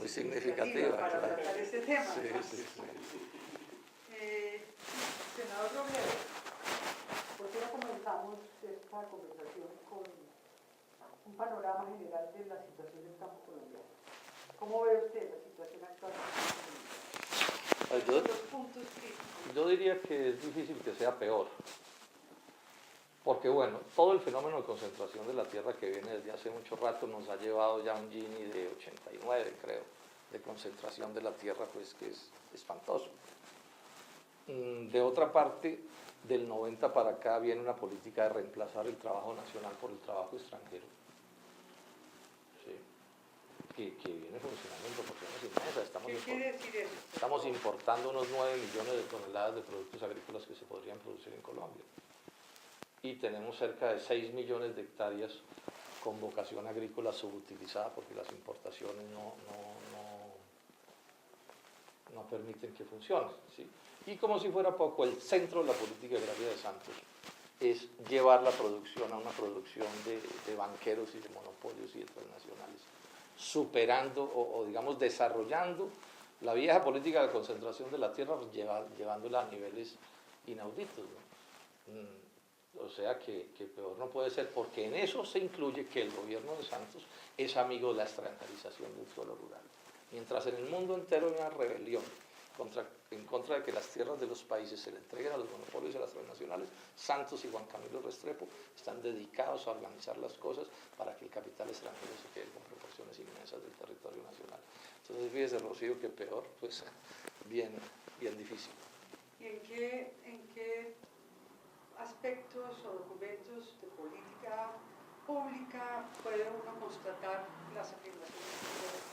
significativa para claro. tratar este tema. Sí. Senador Robledo, ¿por qué no comenzamos esta conversación con un panorama general de la situación del campo colombiano? ¿Cómo ve usted la situación actual del campo colombiano? Los puntos críticos. Yo diría que es difícil que sea peor, porque bueno, todo el fenómeno de concentración de la tierra que viene desde hace mucho rato nos ha llevado ya a un Gini de 89, creo, de concentración de la tierra, pues que es espantoso. De otra parte, del 90 para acá viene una política de reemplazar el trabajo nacional por el trabajo extranjero, ¿sí? que viene funcionando en proporciones inmensas. ¿Qué quiere decir eso? Estamos importando unos 9 millones de toneladas de productos agrícolas que se podrían producir en Colombia. Y tenemos cerca de 6 millones de hectáreas con vocación agrícola subutilizada porque las importaciones no permiten que funcione, ¿sí? Y como si fuera poco, el centro de la política agraria de Santos es llevar la producción a una producción de banqueros y de monopolios y de transnacionales, superando o digamos desarrollando la vieja política de concentración de la tierra, pues, llevándola a niveles inauditos, ¿no? O sea que peor no puede ser, porque en eso se incluye que el gobierno de Santos es amigo de la extranjerización del suelo rural. Mientras en el mundo entero hay una rebelión en contra de que las tierras de los países se le entreguen a los monopolios y a las transnacionales, Santos y Juan Camilo Restrepo están dedicados a organizar las cosas para que el capital extranjero se quede con proporciones inmensas del territorio nacional. Entonces, fíjese, Rocío, que peor, pues bien difícil. ¿Y en qué aspectos o documentos de política pública puede uno constatar las afirmaciones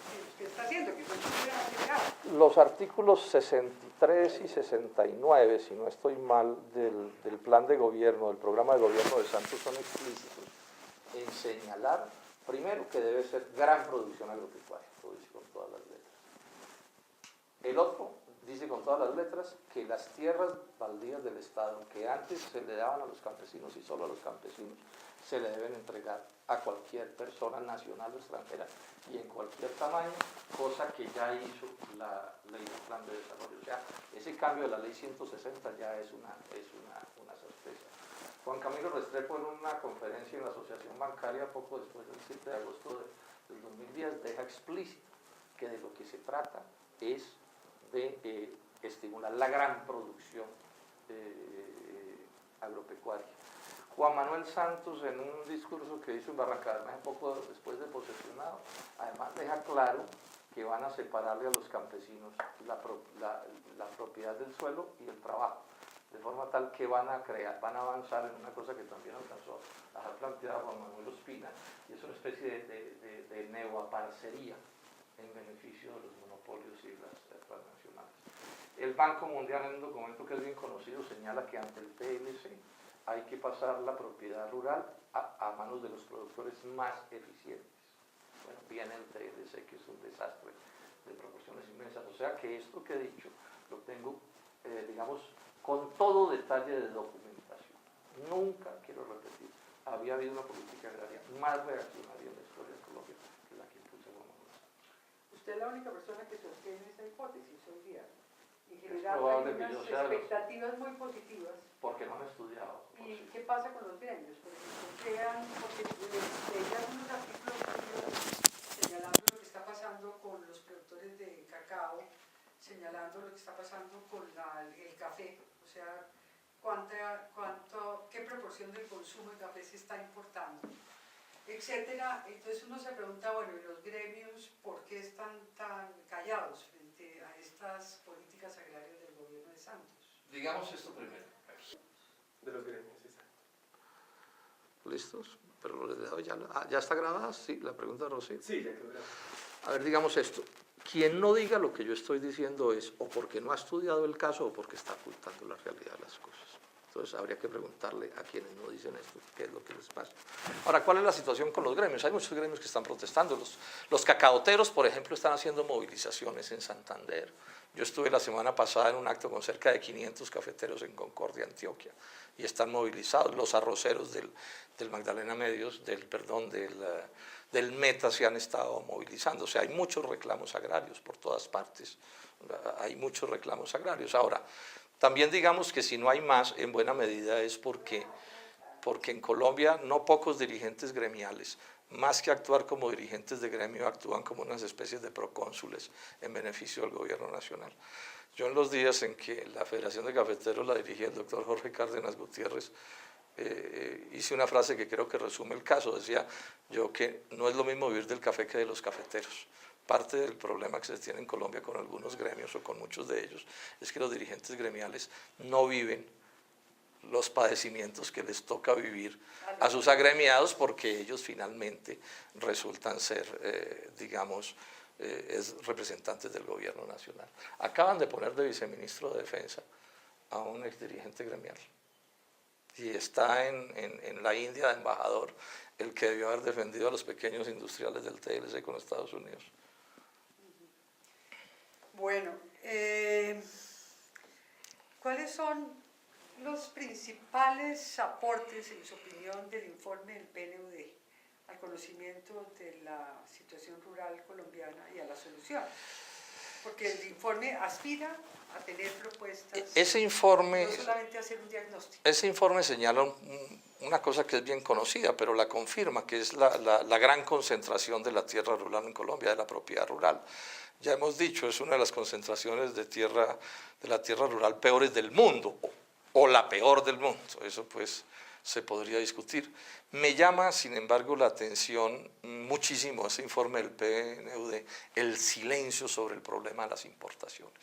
que usted está haciendo, que usted ha llegado? Los artículos 63 y 69, si no estoy mal, del plan de gobierno, del programa de gobierno de Santos son explícitos en señalar, primero, que debe ser gran producción agropecuaria, lo dice con todas las letras. El otro dice con todas las letras que las tierras baldías del Estado, que antes se le daban a los campesinos y solo a los campesinos, se le deben entregar a cualquier persona nacional o extranjera y en cualquier tamaño, cosa que ya hizo la ley del plan de desarrollo. O sea, ese cambio de la ley 160 ya es una certeza. Juan Camilo Restrepo, en una conferencia en la Asociación Bancaria poco después del 7 de agosto del 2010, deja explícito que de lo que se trata es de estimular la gran producción agropecuaria. Juan Manuel Santos, en un discurso que hizo en Barrancabermeja poco después de posesionado, además deja claro que van a separarle a los campesinos la propiedad del suelo y el trabajo, de forma tal que van a avanzar en una cosa que también alcanzó a dejar planteada Juan Manuel Ospina, y es una especie de neoaparcería en beneficio de los monopolios y las transnacionales. El Banco Mundial, en un documento que es bien conocido, señala que ante el PLC hay que pasar la propiedad rural a manos de los productores más eficientes. Bueno, viene el TLC, que es un desastre de proporciones inmensas. O sea que esto que he dicho lo tengo, digamos, con todo detalle de documentación. Nunca, quiero repetir, había habido una política agraria más reaccionaria en la historia de Colombia que la que impulsa Juan Manuel Santos. Usted es la única persona que sostiene esa hipótesis hoy día. En general hay unas expectativas muy positivas. Porque no han estudiado. ¿Y qué pasa con los gremios? Por ejemplo, porque leía unos artículos señalando lo que está pasando con los productores de cacao, señalando lo que está pasando con el café, o sea, qué proporción del consumo de café se está importando, etcétera. Entonces uno se pregunta, bueno, ¿y los gremios por qué están tan callados frente a estas políticas agrarias del gobierno de Santos? Digamos esto primero. De los gremios, exacto. ¿Listos? Pero les dejo ya. ¿Ya está grabada? Sí, la pregunta de Rosy. Sí, ya quedó grabada. A ver, digamos esto. Quien no diga lo que yo estoy diciendo es o porque no ha estudiado el caso o porque está ocultando la realidad de las cosas. Entonces habría que preguntarle a quienes no dicen esto qué es lo que les pasa. Ahora, ¿cuál es la situación con los gremios? Hay muchos gremios que están protestando. Los cacaoteros, por ejemplo, están haciendo movilizaciones en Santander. Yo estuve la semana pasada en un acto con cerca de 500 cafeteros en Concordia, Antioquia, y están movilizados. Los arroceros del Magdalena Medios, del Meta se han estado movilizando. O sea, hay muchos reclamos agrarios por todas partes. Hay muchos reclamos agrarios. Ahora, también digamos que si no hay más, en buena medida es porque en Colombia no pocos dirigentes gremiales, más que actuar como dirigentes de gremio, actúan como unas especies de procónsules en beneficio del gobierno nacional. Yo en los días en que la Federación de Cafeteros la dirigía el doctor Jorge Cárdenas Gutiérrez, hice una frase que creo que resume el caso. Decía yo que no es lo mismo vivir del café que de los cafeteros. Parte del problema que se tiene en Colombia con algunos gremios o con muchos de ellos es que los dirigentes gremiales no viven los padecimientos que les toca vivir a sus agremiados, porque ellos finalmente resultan ser, representantes del gobierno nacional. Acaban de poner de viceministro de Defensa a un exdirigente gremial y está en la India de embajador, el que debió haber defendido a los pequeños industriales del TLC con Estados Unidos. Bueno, ¿cuáles son los principales aportes, en su opinión, del informe del PNUD al conocimiento de la situación rural colombiana y a la solución? Porque el informe aspira a tener propuestas, ese informe, no solamente a hacer un diagnóstico. Ese informe señala una cosa que es bien conocida, pero la confirma, que es la gran concentración de la tierra rural en Colombia, de la propiedad rural. Ya hemos dicho, es una de las concentraciones de la tierra rural peores del mundo, o la peor del mundo. Eso pues se podría discutir. Me llama, sin embargo, la atención muchísimo ese informe del PNUD, el silencio sobre el problema de las importaciones.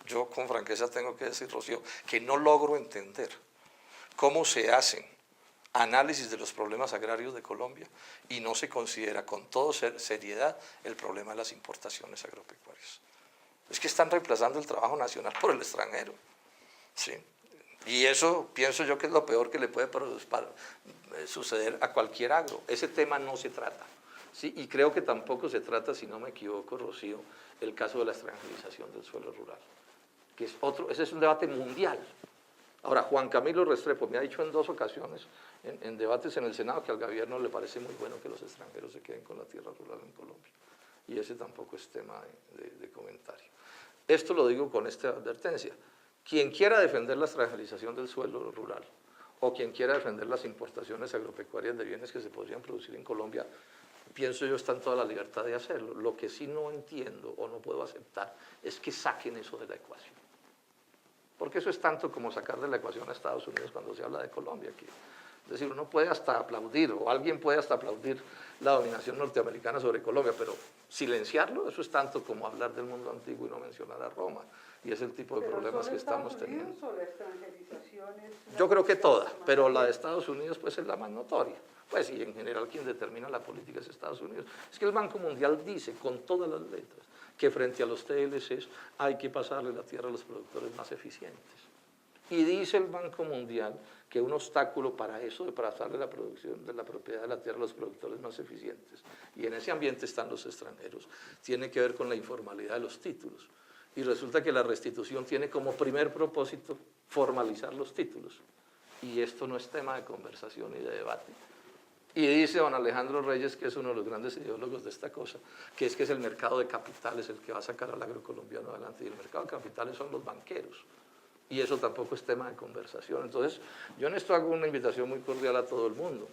Yo con franqueza tengo que decir, Rocío, que no logro entender cómo se hacen análisis de los problemas agrarios de Colombia y no se considera con toda seriedad el problema de las importaciones agropecuarias. Es que están reemplazando el trabajo nacional por el extranjero, ¿sí? Y eso pienso yo que es lo peor que le puede suceder a cualquier agro. Ese tema no se trata, ¿sí? Y creo que tampoco se trata, si no me equivoco, Rocío, el caso de la extranjerización del suelo rural, que es ese es un debate mundial. Ahora, Juan Camilo Restrepo me ha dicho en 2 ocasiones, en debates en el Senado, que al gobierno le parece muy bueno que los extranjeros se queden con la tierra rural en Colombia. Y ese tampoco es tema de comentario. Esto lo digo con esta advertencia. Quien quiera defender la extranjerización del suelo rural o quien quiera defender las importaciones agropecuarias de bienes que se podrían producir en Colombia, pienso yo está en toda la libertad de hacerlo. Lo que sí no entiendo o no puedo aceptar es que saquen eso de la ecuación. Porque eso es tanto como sacar de la ecuación a Estados Unidos cuando se habla de Colombia. Es decir, uno puede hasta aplaudir, o alguien puede hasta aplaudir la dominación norteamericana sobre Colombia, pero silenciarlo, eso es tanto como hablar del mundo antiguo y no mencionar a Roma. Y es el tipo de problemas que estamos teniendo. ¿Pero solo Estados Unidos o la extranjerización es Yo creo que toda, pero la de Estados Unidos pues es la más notoria. Pues y en general quien determina la política es Estados Unidos. Es que el Banco Mundial dice con todas las letras que frente a los TLCs hay que pasarle la tierra a los productores más eficientes. Y dice el Banco Mundial que un obstáculo para eso, de pasarle la producción de la propiedad de la tierra a los productores más eficientes, y en ese ambiente están los extranjeros, tiene que ver con la informalidad de los títulos. Y resulta que la restitución tiene como primer propósito formalizar los títulos. Y esto no es tema de conversación y de debate. Y dice don Alejandro Reyes, que es uno de los grandes ideólogos de esta cosa, que es el mercado de capitales el que va a sacar al agrocolombiano adelante. Y el mercado de capitales son los banqueros. Y eso tampoco es tema de conversación. Entonces, yo en esto hago una invitación muy cordial a todo el mundo.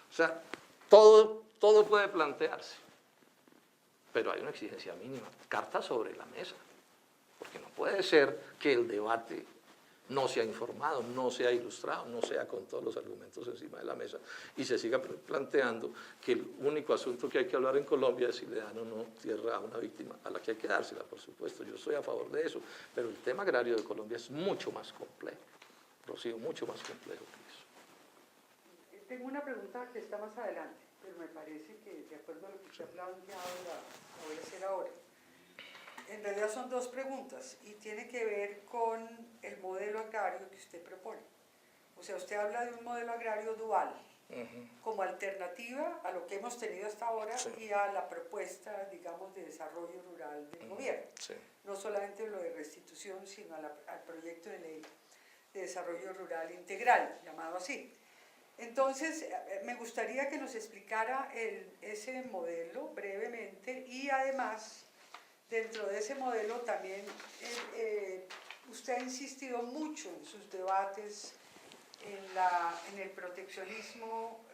O sea, todo puede plantearse, pero hay una exigencia mínima, cartas sobre la mesa. Porque no puede ser que el debate no sea informado, no sea ilustrado, no sea con todos los argumentos encima de la mesa y se siga planteando que el único asunto que hay que hablar en Colombia es si le dan o no tierra a una víctima, a la que hay que dársela, por supuesto, yo estoy a favor de eso, pero el tema agrario de Colombia es mucho más complejo, Rocío, mucho más complejo que eso. Tengo una pregunta que está más adelante, pero me parece que de acuerdo a lo que usted ha planteado la voy a hacer ahora. En realidad son 2 preguntas y tiene que ver con el modelo agrario que usted propone. O sea, usted habla de un modelo agrario dual, como alternativa a lo que hemos tenido hasta ahora Sí. y a la propuesta, digamos, de desarrollo rural del gobierno. Sí. No solamente lo de restitución, sino al proyecto de ley de desarrollo rural integral, llamado así. Entonces, me gustaría que nos explicara ese modelo brevemente y además, dentro de ese modelo también, usted ha insistido mucho en sus debates en el proteccionismo,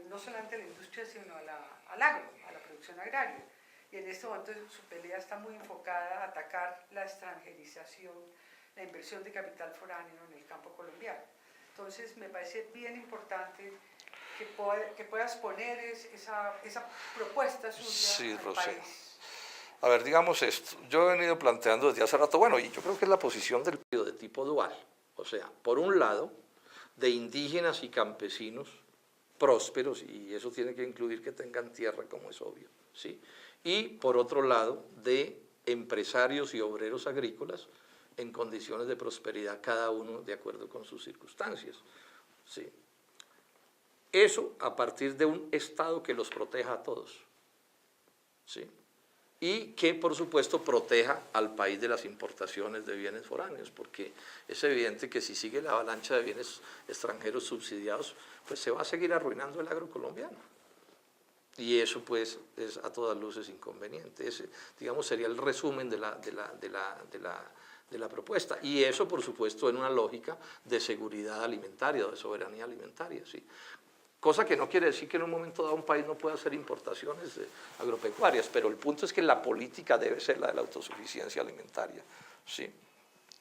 no solamente a la industria, sino al agro, a la producción agraria. Y en este momento su pelea está muy enfocada a atacar la extranjerización, la inversión de capital foráneo en el campo colombiano. Entonces, me parece bien importante que puedas poner esa propuesta suya Sí, al Rocío. país. A ver, digamos esto, yo he venido planteando desde hace rato, bueno, y yo creo que es la posición del de tipo dual, o sea, por un lado, de indígenas y campesinos prósperos, y eso tiene que incluir que tengan tierra, como es obvio, ¿sí? Y por otro lado, de empresarios y obreros agrícolas en condiciones de prosperidad, cada uno de acuerdo con sus circunstancias, ¿sí? Eso a partir de un Estado que los proteja a todos, ¿sí? Y que, por supuesto, proteja al país de las importaciones de bienes foráneos, porque es evidente que si sigue la avalancha de bienes extranjeros subsidiados, pues se va a seguir arruinando el agro colombiano. Y eso, pues, es a todas luces inconveniente. Ese, digamos, sería el resumen de la propuesta. Y eso, por supuesto, en una lógica de seguridad alimentaria, de soberanía alimentaria, ¿sí? Cosa que no quiere decir que en un momento dado un país no pueda hacer importaciones agropecuarias, pero el punto es que la política debe ser la de la autosuficiencia alimentaria, ¿sí?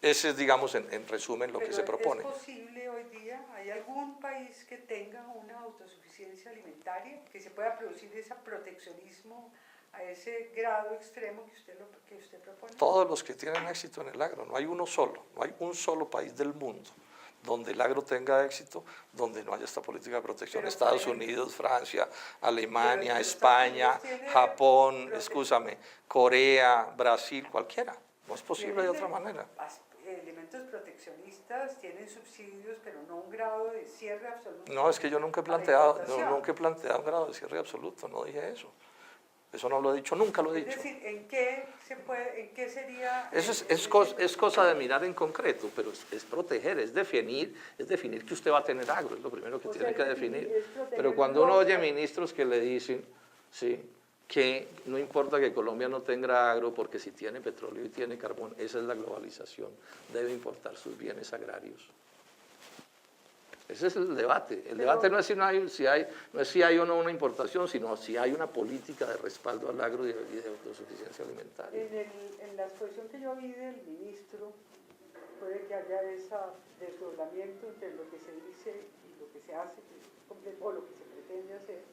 Ese es, digamos, en resumen, lo que se propone. ¿Es posible hoy día, hay algún país que tenga una autosuficiencia alimentaria, que se pueda producir ese proteccionismo a ese grado extremo que usted propone? Todos los que tienen éxito en el agro, no hay uno solo, no hay un solo país del mundo donde el agro tenga éxito, donde no haya esta política de protección. Pero, Estados ejemplo, Unidos, Francia, Alemania, pero España, Estados Unidos tiene Japón, Corea, Brasil, cualquiera. No es posible de tienen otra manera. Elementos proteccionistas, tienen subsidios, pero no un grado de cierre absoluto. No, es que yo nunca he planteado un grado de cierre absoluto, no dije eso. Eso no lo he dicho, nunca lo he dicho. Es decir, ¿en qué sería? Eso es cosa de mirar en concreto, pero es proteger, es definir que usted va a tener agro, es lo primero que tiene que definir. Pero cuando uno oye ministros que le dicen, sí, que no importa que Colombia no tenga agro, porque si tiene petróleo y tiene carbón, esa es la globalización, debe importar sus bienes agrarios. Ese es el debate. El debate no es si hay o no una importación, sino si hay una política de respaldo al agro y de autosuficiencia alimentaria. En la exposición que yo vi del ministro, puede que haya ese desdoblamiento entre lo que se dice y lo que se hace, o lo que se pretende hacer.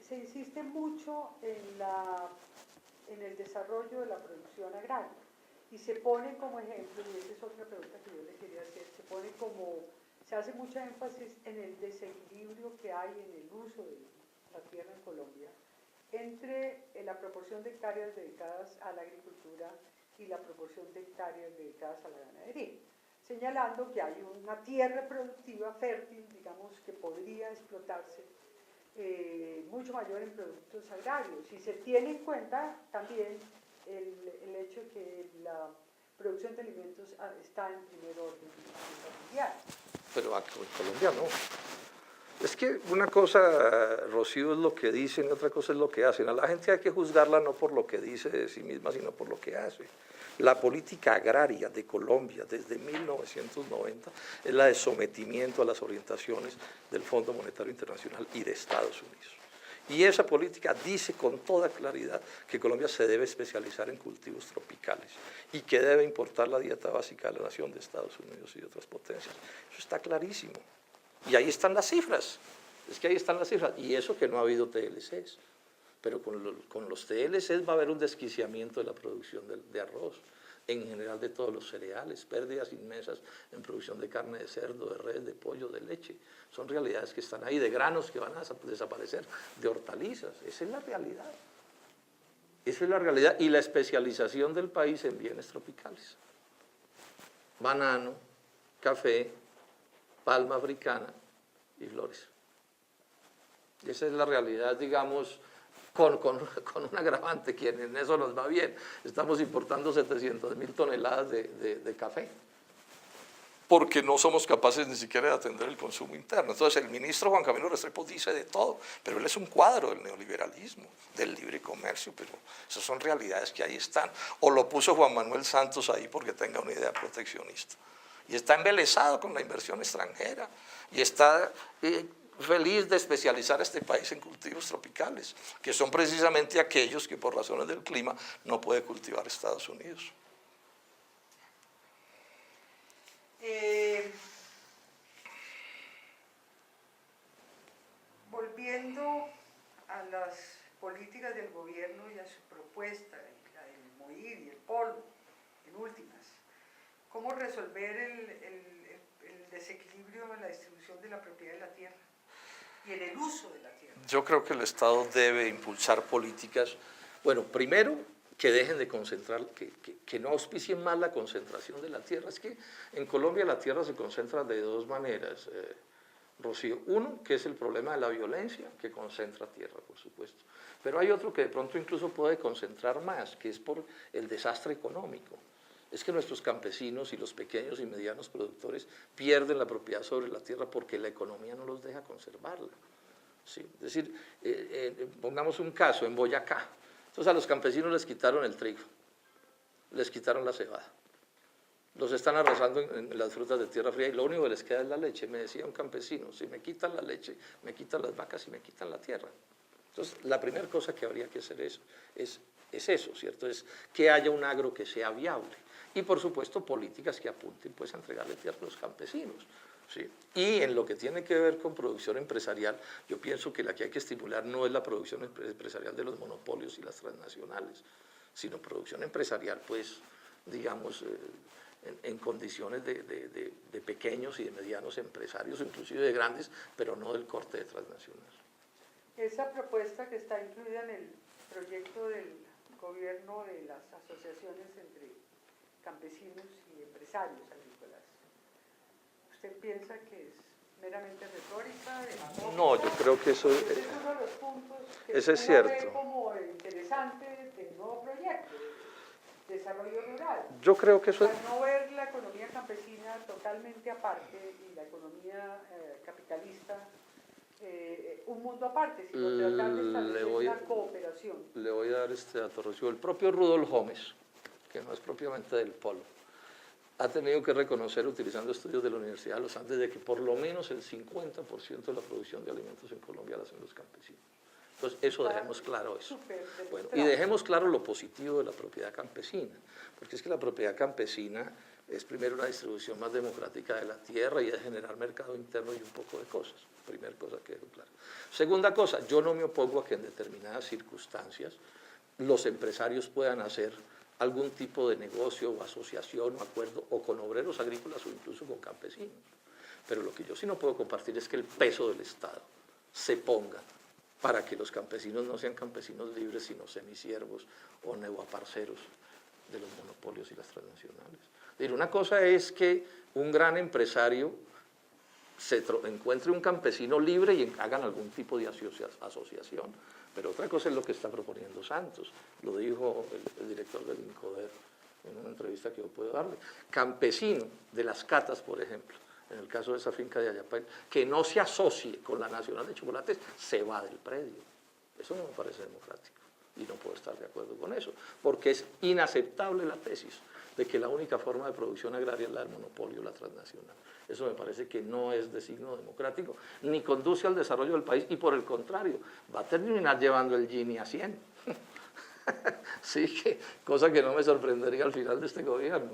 Se insiste mucho en el desarrollo de la producción agraria y se pone como ejemplo, y esa es otra pregunta que yo le quería hacer, se hace mucho énfasis en el desequilibrio que hay en el uso de la tierra en Colombia entre la proporción de hectáreas dedicadas a la agricultura y la proporción de hectáreas dedicadas a la ganadería, señalando que hay una tierra productiva fértil, digamos, que podría explotarse mucho mayor en productos agrarios. Y se tiene en cuenta también el hecho de que la producción de alimentos está en primer orden mundial. Pero en Colombia no. Es que una cosa, Rocío, es lo que dicen y otra cosa es lo que hacen. A la gente hay que juzgarla no por lo que dice de sí misma, sino por lo que hace. La política agraria de Colombia desde 1990 es la de sometimiento a las orientaciones del Fondo Monetario Internacional y de Estados Unidos. Y esa política dice con toda claridad que Colombia se debe especializar en cultivos tropicales y que debe importar la dieta básica de la nación de Estados Unidos y de otras potencias. Eso está clarísimo. Y ahí están las cifras. Es que ahí están las cifras. Y eso que no ha habido TLCs. Pero con los TLCs va a haber un desquiciamiento de la producción de arroz, en general de todos los cereales, pérdidas inmensas en producción de carne de cerdo, de res, de pollo, de leche. Son realidades que están ahí, de granos que van a desaparecer, de hortalizas. Esa es la realidad. Esa es la realidad. Y la especialización del país en bienes tropicales. Banano, café, palma africana, y flores. Y esa es la realidad, digamos, con un agravante, quien en eso nos va bien. Estamos importando 700.000 toneladas de café, porque no somos capaces ni siquiera de atender el consumo interno. Entonces el ministro Juan Camilo Restrepo dice de todo, pero él es un cuadro del neoliberalismo, del libre comercio, pero esas son realidades que ahí están. O lo puso Juan Manuel Santos ahí porque tenga una idea proteccionista. Y está embelesado con la inversión extranjera, y está feliz de especializar a este país en cultivos tropicales, que son precisamente aquellos que por razones del clima no puede cultivar Estados Unidos. Volviendo a las políticas del gobierno y a su propuesta, la del MOIR y el polvo, en últimas, ¿cómo resolver el desequilibrio en la distribución de la propiedad de la tierra y en el uso de la tierra? Yo creo que el Estado debe impulsar políticas, bueno, primero, que dejen de concentrar, que no auspicien más la concentración de la tierra. Es que en Colombia la tierra se concentra de dos maneras, Rocío. Uno, que es el problema de la violencia, que concentra tierra, por supuesto. Pero hay otro que de pronto incluso puede concentrar más, que es por el desastre económico. Es que nuestros campesinos y los pequeños y medianos productores pierden la propiedad sobre la tierra porque la economía no los deja conservarla. Sí, es decir, pongamos un caso en Boyacá. Entonces a los campesinos les quitaron el trigo, les quitaron la cebada, los están arrasando en las frutas de tierra fría y lo único que les queda es la leche. Me decía un campesino, si me quitan la leche, me quitan las vacas y me quitan la tierra. Entonces la primera cosa que habría que hacer es eso, ¿cierto? Es que haya un agro que sea viable y por supuesto políticas que apunten pues a entregarle tierra a los campesinos. Sí. Y en lo que tiene que ver con producción empresarial, yo pienso que la que hay que estimular no es la producción empresarial de los monopolios y las transnacionales, sino producción empresarial, pues, digamos, en condiciones de pequeños y de medianos empresarios, inclusive de grandes, pero no del corte de transnacionales. Esa propuesta que está incluida en el proyecto del gobierno de las asociaciones entre campesinos y empresarios agrícolas, ¿usted piensa que es meramente retórica, demagógica? No, yo creo que eso es uno de los puntos que ese es uno cierto. ve como interesante del nuevo proyecto de desarrollo rural. Yo creo que eso es... no ver la economía campesina totalmente aparte y la economía capitalista un mundo aparte, sino tratar de establecer una cooperación. Le voy a dar este dato, Rocío. El propio Rudolf Gómez, que no es propiamente del polo, ha tenido que reconocer, utilizando estudios de la Universidad de los Andes, de que por lo menos el 50% de la producción de alimentos en Colombia la hacen los campesinos. Entonces, eso dejemos claro eso. Bueno, y dejemos claro lo positivo de la propiedad campesina, porque es que la propiedad campesina es primero una distribución más democrática de la tierra y es generar mercado interno y un poco de cosas. Primera cosa que dejo claro. Segunda cosa, yo no me opongo a que en determinadas circunstancias los empresarios puedan hacer algún tipo de negocio o asociación o acuerdo o con obreros agrícolas o incluso con campesinos. Pero lo que yo sí no puedo compartir es que el peso del Estado se ponga para que los campesinos no sean campesinos libres, sino semisiervos o neoaparceros de los monopolios y las transnacionales. Es decir, una cosa es que un gran empresario se encuentre un campesino libre y hagan algún tipo de asociación, pero otra cosa es lo que está proponiendo Santos, lo dijo el director del INCODER en una entrevista que yo puedo darle. Campesino de las catas, por ejemplo, en el caso de esa finca de Ayapay, que no se asocie con la Nacional de Chocolates, se va del predio. Eso no me parece democrático y no puedo estar de acuerdo con eso, porque es inaceptable la tesis de que la única forma de producción agraria es la del monopolio, la transnacional. Eso me parece que no es de signo democrático, ni conduce al desarrollo del país, y por el contrario, va a terminar llevando el Gini a 100. Sí, que, cosa que no me sorprendería al final de este gobierno.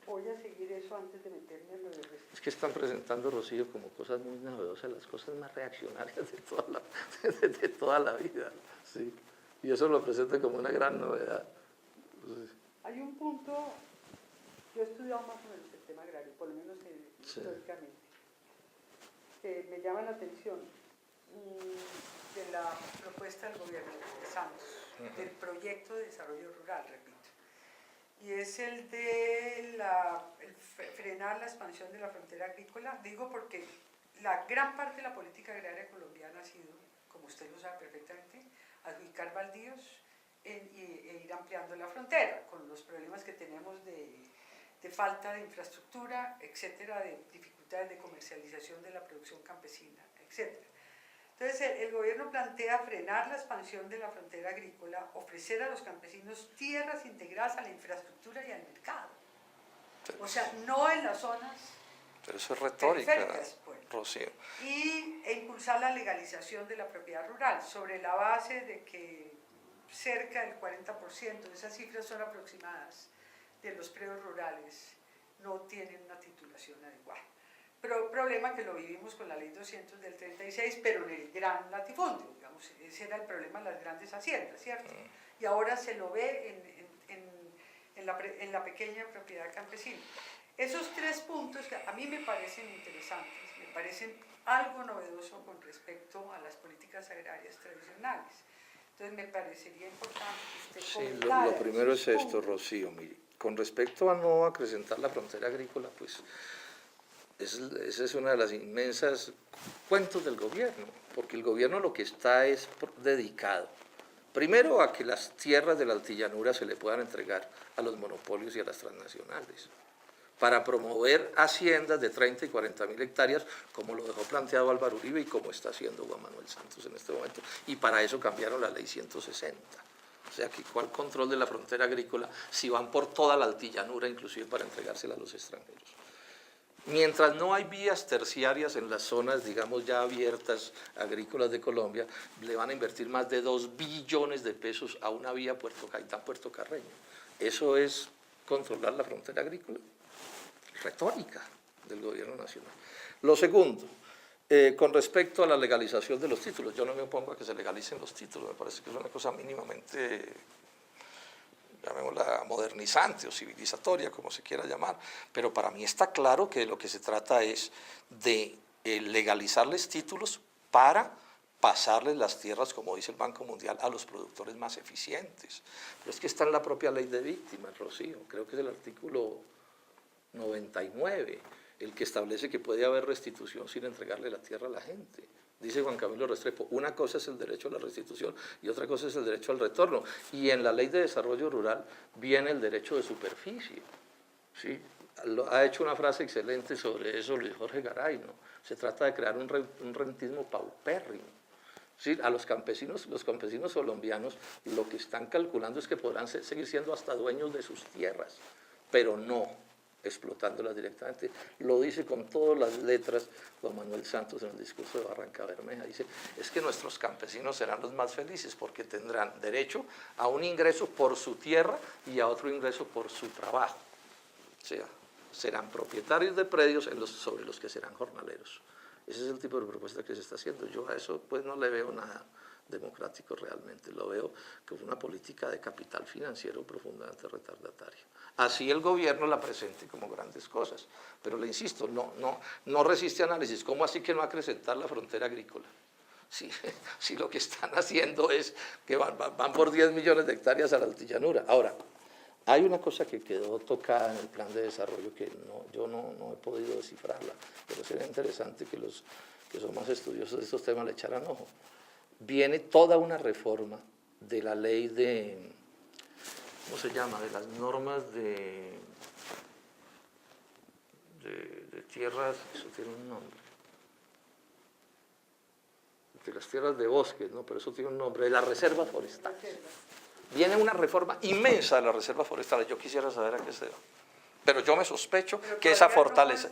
Voy a seguir eso antes de meterme en lo de... Es que están presentando, Rocío, como cosas muy novedosas, las cosas más reaccionarias de toda la vida, ¿sí? Y eso lo presenta como una gran novedad. Sí. Hay un punto, yo he estudiado más o menos el tema agrario, por lo menos históricamente, que me llama la atención de la propuesta del gobierno de Santos, del proyecto de desarrollo rural, repito. y es el de frenar la expansión de la frontera agrícola. Digo porque la gran parte de la política agraria colombiana ha sido, como usted lo sabe perfectamente, adjudicar baldíos e ir ampliando la frontera, con los problemas que tenemos de falta de infraestructura, etcétera, de dificultades de comercialización de la producción campesina, etcétera. Entonces el gobierno plantea frenar la expansión de la frontera agrícola, ofrecer a los campesinos tierras integradas a la infraestructura y al mercado. O sea, no en las zonas pero eso es retórica, pues. Rocío. E impulsar la legalización de la propiedad rural, sobre la base de que cerca del 40%, esas cifras son aproximadas, de los predios rurales no tienen una titulación adecuada. Problema que lo vivimos con la ley 200 del 36, pero en el gran latifundio, digamos, ese era el problema de las grandes haciendas, ¿cierto? Y ahora se lo ve en la pequeña propiedad campesina. Esos tres puntos que a mí me parecen interesantes, me parecen algo novedoso con respecto a las políticas agrarias tradicionales. Entonces me parecería importante que usted comentara. Sí, lo primero es esto, Rocío, mire, con respecto a no acrecentar la frontera agrícola, pues esa es una de las inmensas cuentos del gobierno, porque el gobierno lo que está es dedicado, primero a que las tierras de la altillanura se le puedan entregar a los monopolios y a las transnacionales, para promover haciendas de 30 y 40 mil hectáreas, como lo dejó planteado Álvaro Uribe y como está haciendo Juan Manuel Santos en este momento, y para eso cambiaron la ley 160. O sea, que ¿cuál control de la frontera agrícola si van por toda la altillanura, inclusive para entregársela a los extranjeros? Mientras no hay vías terciarias en las zonas, digamos, ya abiertas, agrícolas de Colombia, le van a invertir más de 2 billones de pesos a una vía Puerto Gaitán, Puerto Carreño. ¿Eso es controlar la frontera agrícola? Retórica del gobierno nacional. Lo segundo, con respecto a la legalización de los títulos, yo no me opongo a que se legalicen los títulos, me parece que es una cosa mínimamente, llamémosla modernizante o civilizatoria, como se quiera llamar, pero para mí está claro que de lo que se trata es de legalizarles títulos para pasarles las tierras, como dice el Banco Mundial, a los productores más eficientes. Pero es que está en la propia ley de víctimas, Rocío, creo que es el artículo 99, el que establece que puede haber restitución sin entregarle la tierra a la gente. Dice Juan Camilo Restrepo, una cosa es el derecho a la restitución y otra cosa es el derecho al retorno. Y en la Ley de Desarrollo Rural viene el derecho de superficie. ¿Sí? Ha hecho una frase excelente sobre eso Luis Jorge Garay, ¿no? Se trata de crear un rentismo paupérrimo. ¿Sí? A los campesinos colombianos lo que están calculando es que podrán seguir siendo hasta dueños de sus tierras, pero no explotándolas directamente. Lo dice con todas las letras Juan Manuel Santos en el discurso de Barranca Bermeja. Dice, es que nuestros campesinos serán los más felices porque tendrán derecho a un ingreso por su tierra y a otro ingreso por su trabajo. O sea, serán propietarios de predios sobre los que serán jornaleros. Ese es el tipo de propuesta que se está haciendo. Yo a eso pues no le veo nada democrático realmente, lo veo como una política de capital financiero profundamente retardataria. Así el gobierno la presente como grandes cosas, pero le insisto, no resiste análisis. ¿Cómo así que no acrecentar la frontera agrícola? Si lo que están haciendo es que van por 10 millones de hectáreas a la altillanura. Ahora, hay una cosa que quedó tocada en el plan de desarrollo que yo no he podido descifrarla, pero sería interesante que los que son más estudiosos de estos temas le echaran ojo. Viene toda una reforma de la ley de, ¿cómo se llama?, de las normas de tierras, eso tiene un nombre, de las tierras de bosques, ¿no? Pero eso tiene un nombre, de las reservas forestales. Viene una reforma inmensa de las reservas forestales, yo quisiera saber a qué se da. Pero yo me sospecho que esa fortalecer,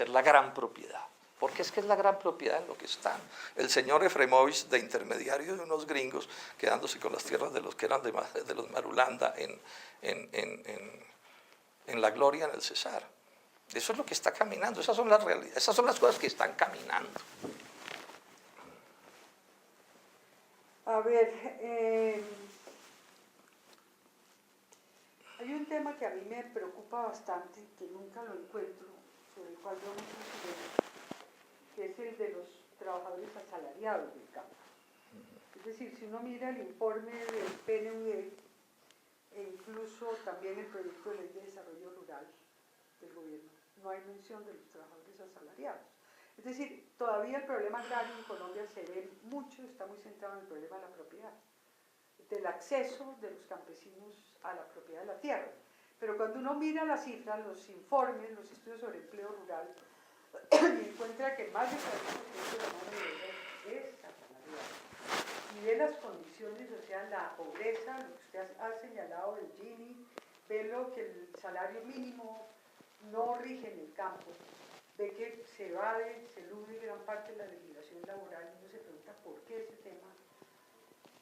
la gran propiedad. Porque es que es la gran propiedad en lo que están. El señor Efremovich, de intermediario de unos gringos, quedándose con las tierras de los que eran de los Marulanda en La Gloria, en el Cesar. Eso es lo que está caminando, esas son las realidades, esas son las cosas que están caminando. A ver, hay un tema que a mí me preocupa bastante, que nunca lo encuentro, sobre el cual yo no considero, que es el de los trabajadores asalariados del campo. Es decir, si uno mira el informe del PNUD, e incluso también el proyecto de ley de desarrollo rural del gobierno. No hay mención de los trabajadores asalariados. Es decir, todavía el problema agrario en Colombia se ve mucho, está muy centrado en el problema de la propiedad, del acceso de los campesinos a la propiedad de la tierra. Pero cuando uno mira las cifras, los informes, los estudios sobre empleo rural, y encuentra que más del 40% de la mano de obra es asalariada. Y ve las condiciones, o sea, la pobreza, lo que usted ha señalado del Gini, ve lo que el salario mínimo no rige en el campo, ve que se evade, se elude gran parte de la legislación laboral, y uno se pregunta por qué ese tema,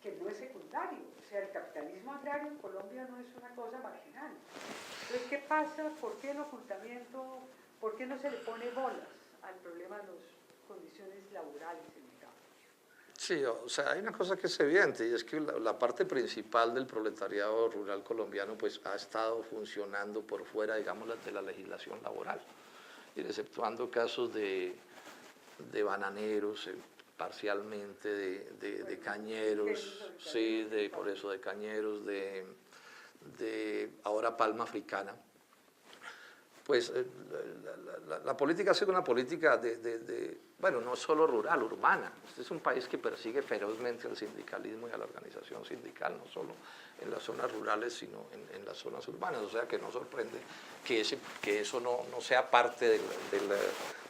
que no es secundario. O sea, el capitalismo agrario en Colombia no es una cosa marginal. Entonces, ¿qué pasa? ¿Por qué el ocultamiento? ¿Por qué no se le pone bolas al problema de las condiciones laborales en el campo? Sí, o sea, hay una cosa que es evidente, y es que la parte principal del proletariado rural colombiano pues ha estado funcionando por fuera, digamos, de la legislación laboral, y exceptuando casos de bananeros, parcialmente, de cañeros, sí, por eso de cañeros, de ahora palma africana. Pues la política ha sido una política bueno, no solo rural, urbana. Este es un país que persigue ferozmente al sindicalismo y a la organización sindical, no solo en las zonas rurales, sino en las zonas urbanas. O sea que no sorprende que eso no sea parte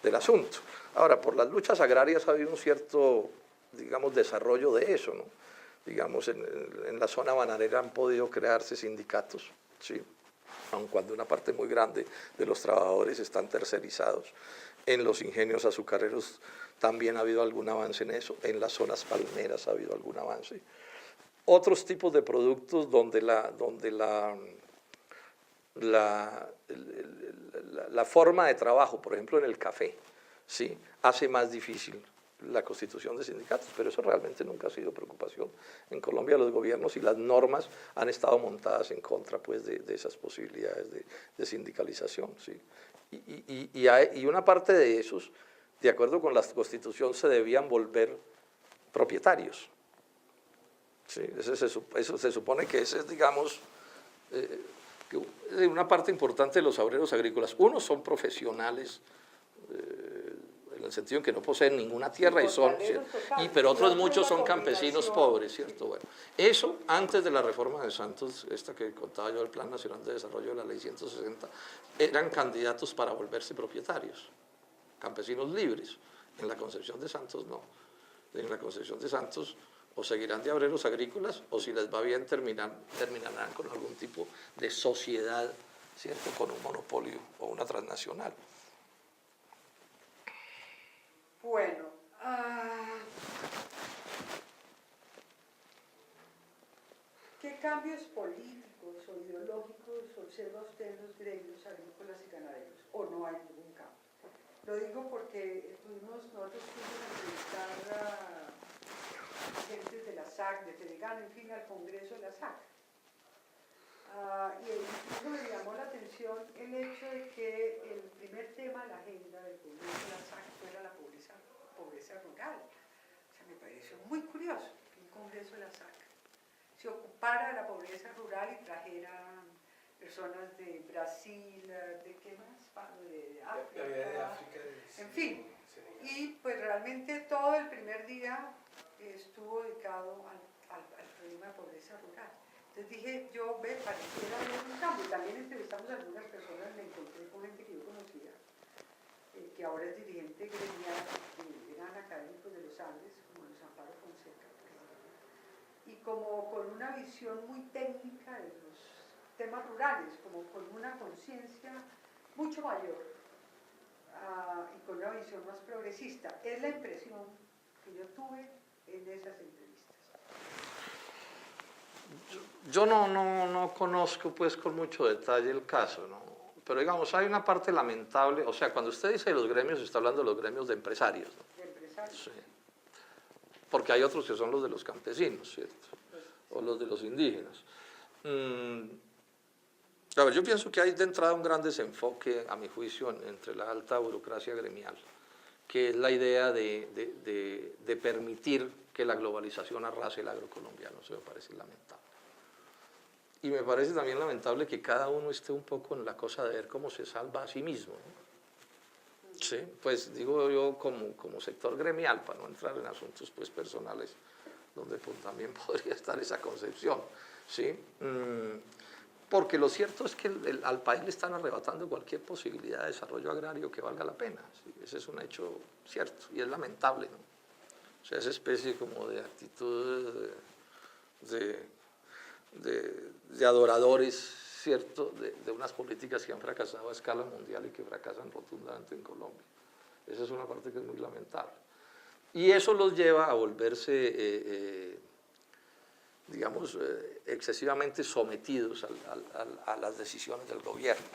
del asunto. Ahora, por las luchas agrarias ha habido un cierto, digamos, desarrollo de eso, ¿no? Digamos, en la zona bananera han podido crearse sindicatos, ¿sí? Aun cuando una parte muy grande de los trabajadores están tercerizados. En los ingenios azucareros también ha habido algún avance en eso, en las zonas palmeras ha habido algún avance. Otros tipos de productos donde la forma de trabajo, por ejemplo en el café, ¿sí?, hace más difícil la constitución de sindicatos, pero eso realmente nunca ha sido preocupación en Colombia. Los gobiernos y las normas han estado montadas en contra, pues, de esas posibilidades de sindicalización, ¿sí? Y una parte de esos, de acuerdo con la constitución, se debían volver propietarios, ¿sí? Eso se supone que ese es, digamos, una parte importante de los obreros agrícolas. Unos son profesionales, en el sentido en que no poseen ninguna tierra, pero otros muchos son campesinos pobres, ¿cierto? Bueno, eso antes de la reforma de Santos, esta que contaba yo del Plan Nacional de Desarrollo de la Ley 160, eran candidatos para volverse propietarios, campesinos libres. En la concepción de Santos no. En la concepción de Santos o seguirán de obreros agrícolas o, si les va bien, terminarán con algún tipo de sociedad, ¿cierto?, con un monopolio o una transnacional. Bueno, ¿qué cambios políticos o ideológicos observa usted en los gremios agrícolas y ganaderos? ¿O no hay ningún cambio? Lo digo porque nosotros fuimos a entrevistar a agentes de la SAC, de Fedegan, en fin, al Congreso de la SAC. Y incluso me llamó la atención el hecho de que el primer tema de la agenda del Congreso de la SAC fuera la pobreza rural. O sea, me pareció muy curioso que un Congreso de la SAC se ocupara de la pobreza rural y trajera personas de Brasil, ¿de qué más? De África, en fin. Y pues realmente todo el primer día estuvo dedicado al problema de pobreza rural. Entonces dije, pareciera haber un cambio. También entrevistamos a algunas personas, me encontré con gente que yo conocía, que ahora es dirigente gremial, que eran académicos de los Andes, como Luis Amparo Fonseca, y como con una visión muy técnica de los temas rurales, como con una conciencia mucho mayor y con una visión más progresista. Es la impresión que yo tuve en esas entrevistas. Yo no conozco, pues, con mucho detalle el caso, ¿no? Pero, digamos, hay una parte lamentable. O sea, cuando usted dice de los gremios, está hablando de los gremios de empresarios, ¿no? De empresarios. Sí. Porque hay otros que son los de los campesinos, ¿cierto? O los de los indígenas. A ver, yo pienso que hay de entrada un gran desenfoque, a mi juicio, entre la alta burocracia gremial, que es la idea de permitir que la globalización arrase el agrocolombiano. Eso me parece lamentable. Y me parece también lamentable que cada uno esté un poco en la cosa de ver cómo se salva a sí mismo, ¿no? Sí, pues digo yo como sector gremial, para no entrar en asuntos pues personales, donde pues, también podría estar esa concepción, ¿sí? Porque lo cierto es que al país le están arrebatando cualquier posibilidad de desarrollo agrario que valga la pena, ¿sí? Ese es un hecho cierto y es lamentable, ¿no? O sea, esa especie como de actitud de adoradores, ¿cierto?, de unas políticas que han fracasado a escala mundial y que fracasan rotundamente en Colombia. Esa es una parte que es muy lamentable. Y eso los lleva a volverse, digamos, excesivamente sometidos a las decisiones del gobierno.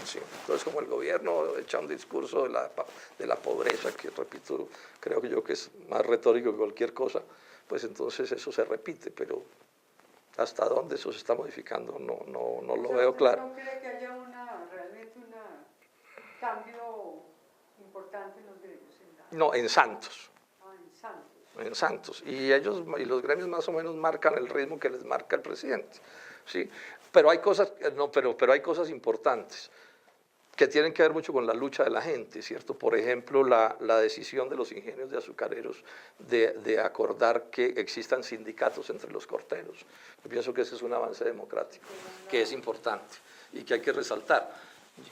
¿Sí? Entonces, como el gobierno echa un discurso de la pobreza, que repito, creo que yo que es más retórico que cualquier cosa, pues entonces eso se repite, pero hasta dónde eso se está modificando no lo veo claro. ¿No cree que haya realmente un cambio importante en los gremios? No, en Santos. Ah, en Santos. En Santos, y los gremios más o menos marcan el ritmo que les marca el presidente, ¿sí? Pero hay cosas, pero hay cosas importantes que tienen que ver mucho con la lucha de la gente, ¿cierto? Por ejemplo, la decisión de los ingenios de azucareros de acordar que existan sindicatos entre los corteros. Yo pienso que ese es un avance democrático, que es importante y que hay que resaltar.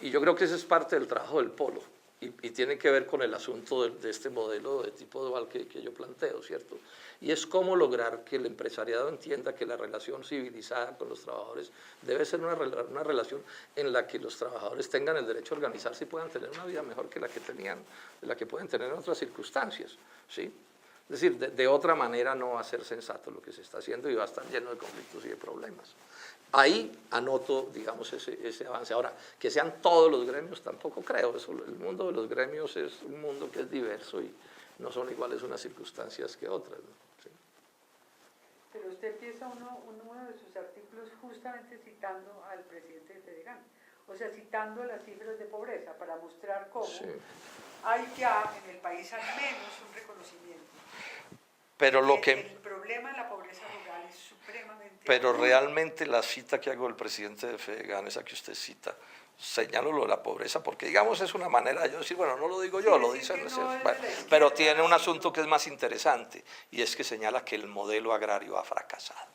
Y yo creo que ese es parte del trabajo del polo. Y tiene que ver con el asunto de este modelo de tipo dual que yo planteo, ¿cierto? Y es cómo lograr que el empresariado entienda que la relación civilizada con los trabajadores debe ser una relación en la que los trabajadores tengan el derecho a organizarse y puedan tener una vida mejor que la que tenían, la que pueden tener en otras circunstancias, ¿sí? Es decir, de otra manera no va a ser sensato lo que se está haciendo y va a estar lleno de conflictos y de problemas. Ahí anoto, digamos, ese avance. Ahora, que sean todos los gremios, tampoco creo. El mundo de los gremios es un mundo que es diverso y no son iguales unas circunstancias que otras, ¿no? Sí. Pero usted empieza uno de sus artículos justamente citando al presidente de Fedegan, o sea, citando las cifras de pobreza para mostrar cómo hay ya en el país al menos un reconocimiento. Pero el problema de la pobreza rural es supremamente... Pero realmente la cita que hago del presidente de Fedegan, esa que usted cita, señalo lo de la pobreza, porque digamos es una manera de yo decir, bueno, no lo digo yo, lo dicen, pero tiene un asunto que es más interesante, y es que señala que el modelo agrario ha fracasado.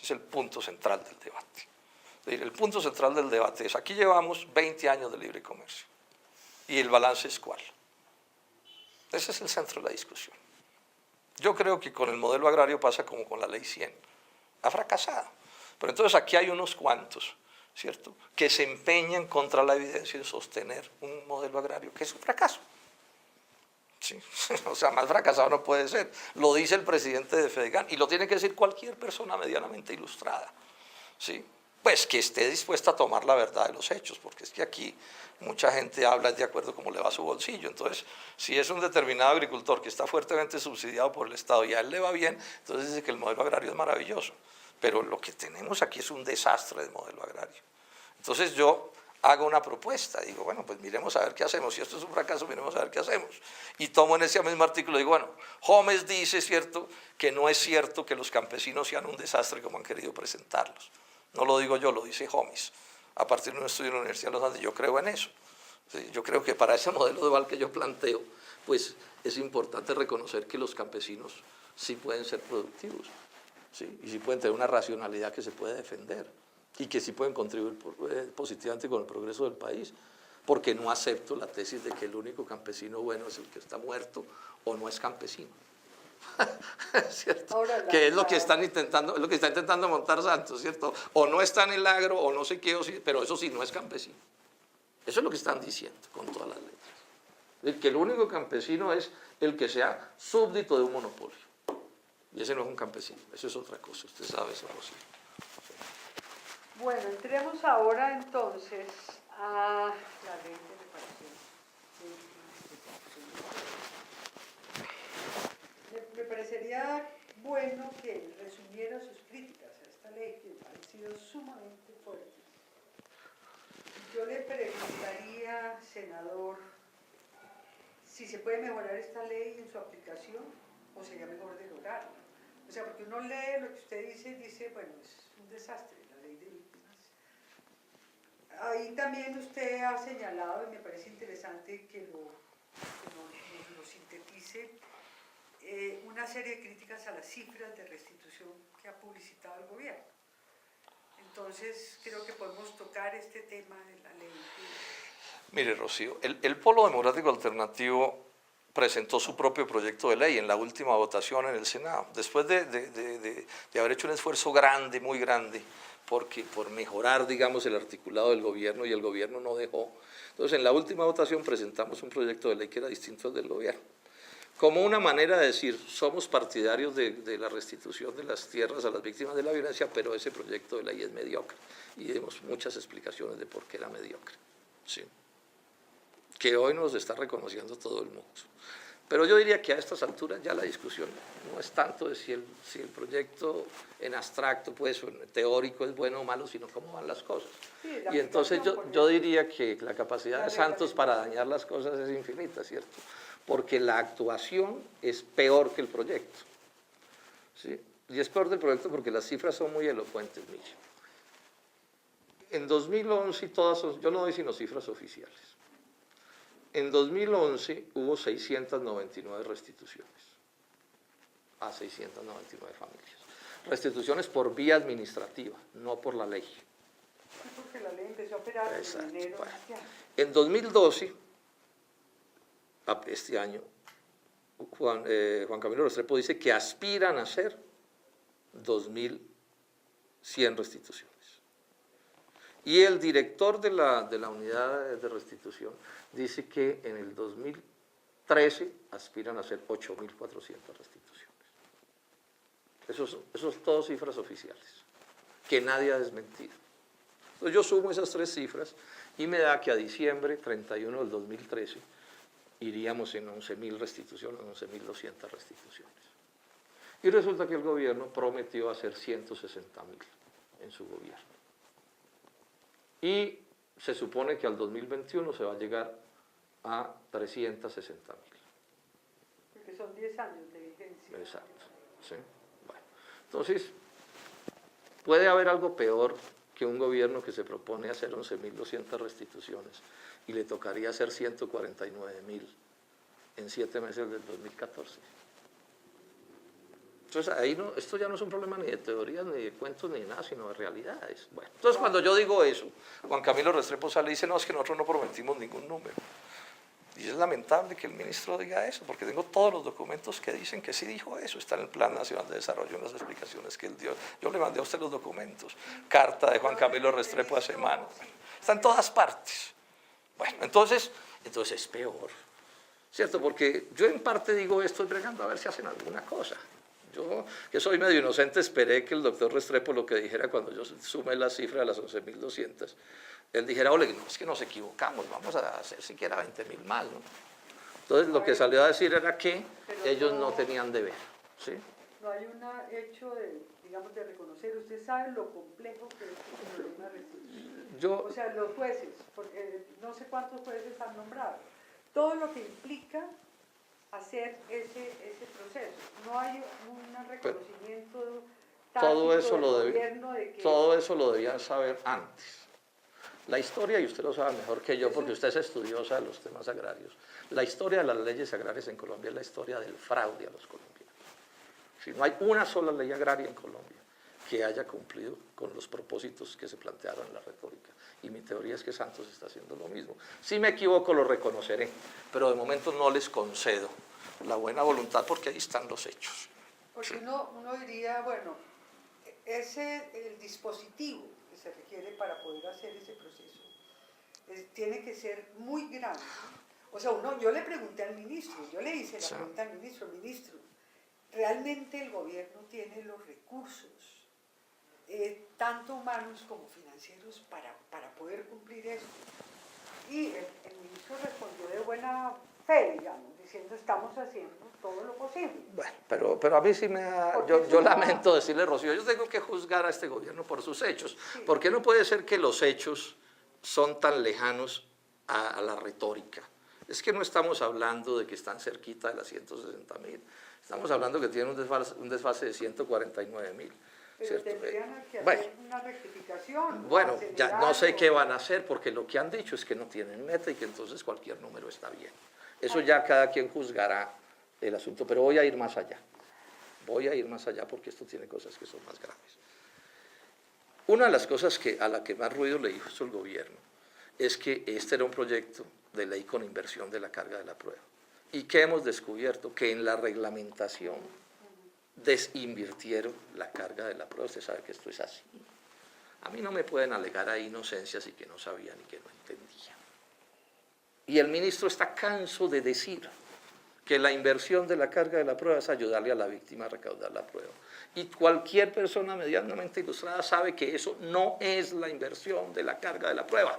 Es el punto central del debate. El punto central del debate es, aquí llevamos 20 años de libre comercio, y el balance es ¿cuál? Ese es el centro de la discusión. Yo creo que con el modelo agrario pasa como con la ley 100, ha fracasado. Pero entonces aquí hay unos cuantos, ¿cierto?, que se empeñan contra la evidencia de sostener un modelo agrario que es un fracaso. ¿Sí? O sea, más fracasado no puede ser. Lo dice el presidente de Fedegan y lo tiene que decir cualquier persona medianamente ilustrada, ¿sí? Pues que esté dispuesta a tomar la verdad de los hechos, porque es que aquí mucha gente habla de acuerdo cómo le va a su bolsillo. Entonces, si es un determinado agricultor que está fuertemente subsidiado por el Estado y a él le va bien, entonces dice que el modelo agrario es maravilloso. Pero lo que tenemos aquí es un desastre de modelo agrario. Entonces yo hago una propuesta, digo, bueno, pues miremos a ver qué hacemos. Si esto es un fracaso, miremos a ver qué hacemos. Y tomo en ese mismo artículo, digo, bueno, Homes dice, ¿cierto?, que no es cierto que los campesinos sean un desastre como han querido presentarlos. No lo digo yo, lo dice Homes, a partir de un estudio en la Universidad de los Andes. Yo creo en eso. Yo creo que para ese modelo dual que yo planteo, pues es importante reconocer que los campesinos sí pueden ser productivos, ¿sí? Y sí pueden tener una racionalidad que se puede defender y que sí pueden contribuir positivamente con el progreso del país, porque no acepto la tesis de que el único campesino bueno es el que está muerto o no es campesino. ¿Cierto? Ahora, que es lo que están intentando, es lo que está intentando montar Santos, ¿cierto? O no está en el agro o no sé qué, pero eso sí no es campesino. Eso es lo que están diciendo con todas las letras. El que el único campesino es el que sea súbdito de un monopolio. Y ese no es un campesino, eso es otra cosa, usted sabe eso, Rocío. Bueno, entremos ahora entonces a la ley de reparación. Me parecería bueno que resumiera sus críticas a esta ley, que han sido sumamente fuertes. Yo le preguntaría, senador, si se puede mejorar esta ley en su aplicación o sería mejor derogarla. O sea, porque uno lee lo que usted dice, bueno, es un desastre la ley de también usted ha señalado, y me parece interesante que nos lo sintetice, una serie de críticas a las cifras de restitución que ha publicitado el gobierno. Entonces, creo que podemos tocar este tema de la ley. Mire, Rocío, el Polo Democrático Alternativo presentó su propio proyecto de ley en la última votación en el Senado, después de haber hecho un esfuerzo grande, muy grande, por mejorar, digamos, el articulado del gobierno, y el gobierno no dejó. Entonces, en la última votación presentamos un proyecto de ley que era distinto al del gobierno, como una manera de decir, somos partidarios de la restitución de las tierras a las víctimas de la violencia, pero ese proyecto de ley es mediocre, y dimos muchas explicaciones de por qué era mediocre, ¿sí? Que hoy nos está reconociendo todo el mundo. Pero yo diría que a estas alturas ya la discusión no es tanto de si el proyecto en abstracto, pues, o en teórico es bueno o malo, sino cómo van las cosas. Sí, y entonces yo diría que la capacidad de Santos para dañar las cosas es infinita, ¿cierto? Porque la actuación es peor que el proyecto, ¿sí? Y es peor del proyecto porque las cifras son muy elocuentes, mire. En 2011, yo no doy sino cifras oficiales. En 2011 hubo 699 restituciones a 699 familias. Restituciones por vía administrativa, no por la ley. Sí, porque la ley empezó a operar en enero. Bueno. En 2012, este año, Juan Camilo Restrepo dice que aspiran a hacer 2.100 restituciones. Y el director de la unidad de restitución dice que en el 2013 aspiran a hacer 8.400 restituciones. Esos son todas cifras oficiales, que nadie ha desmentido. Entonces yo sumo esas tres cifras y me da que a diciembre 31 del 2013 iríamos en 11.000 restituciones, 11.200 restituciones. Y resulta que el gobierno prometió hacer 160.000 en su gobierno. Y se supone que al 2021 se va a llegar a 360.000. Porque son 10 años de vigencia. Exacto, ¿sí? Bueno, entonces, puede haber algo peor que un gobierno que se propone hacer 11.200 restituciones y le tocaría hacer 149.000 en 7 meses del 2014. Entonces, ahí no, esto ya no es un problema ni de teorías, ni de cuentos, ni de nada, sino de realidades. Bueno, entonces, cuando yo digo eso, Juan Camilo Restrepo sale y dice, no, es que nosotros no prometimos ningún número. Y es lamentable que el ministro diga eso, porque tengo todos los documentos que dicen que sí dijo eso. Está en el Plan Nacional de Desarrollo, en las explicaciones que él dio. Yo le mandé a usted los documentos, carta de Juan Camilo Restrepo hace semanas. Está en todas partes. Bueno, entonces es peor, ¿cierto? Porque yo en parte digo esto, bregando a ver si hacen alguna cosa. Yo, que soy medio inocente, esperé que el doctor Restrepo lo que dijera cuando yo sumé la cifra de las 11.200, él dijera, ole, no, es que nos equivocamos, vamos a hacer siquiera 20.000 más, ¿no? Entonces lo que salió a decir era que ellos no tenían deber, ¿sí? No hay un hecho de, digamos, de reconocer, usted sabe lo complejo que es el problema de restitución. O sea, los jueces, porque no sé cuántos jueces han nombrado, todo lo que implica hacer ese proceso. No hay un reconocimiento tácito del gobierno de que... Todo eso lo debían saber antes. La historia, y usted lo sabe mejor que yo, porque usted es estudiosa de los temas agrarios, la historia de las leyes agrarias en Colombia es la historia del fraude a los colombianos. Si no hay una sola ley agraria en Colombia que haya cumplido con los propósitos que se plantearon en la retórica. Y mi teoría es que Santos está haciendo lo mismo. Si me equivoco, lo reconoceré, pero de momento no les concedo la buena voluntad porque ahí están los hechos. Porque uno diría, bueno, el dispositivo que se requiere para poder hacer ese proceso tiene que ser muy grande. O sea, yo le pregunté al ministro, yo le hice la pregunta al ministro, ¿realmente el gobierno tiene los recursos, tanto humanos como financieros, para poder cumplir esto? Y el ministro respondió de buena fe, digamos, diciendo, estamos haciendo todo lo posible. Bueno, pero a mí sí me da, yo lamento decirle, Rocío, yo tengo que juzgar a este gobierno por sus hechos, sí. Porque no puede ser que los hechos son tan lejanos a la retórica. Es que no estamos hablando de que están cerquita de las 160.000, estamos hablando que tienen un desfase de 149.000. Pero ¿cierto? tendrían que hacer Bueno. una rectificación. Bueno, ya no sé acelerarlo. qué van a hacer porque lo que han dicho es que no tienen meta y que entonces cualquier número está bien. Eso ya cada quien juzgará el asunto, pero voy a ir más allá. Voy a ir más allá porque esto tiene cosas que son más graves. Una de las cosas a la que más ruido le hizo el gobierno es que este era un proyecto de ley con inversión de la carga de la prueba. ¿Y qué hemos descubierto? Que en la reglamentación desinvirtieron la carga de la prueba. Usted sabe que esto es así. A mí no me pueden alegar a inocencias y que no sabían y que no entendían. Y el ministro está canso de decir que la inversión de la carga de la prueba es ayudarle a la víctima a recaudar la prueba. Y cualquier persona medianamente ilustrada sabe que eso no es la inversión de la carga de la prueba.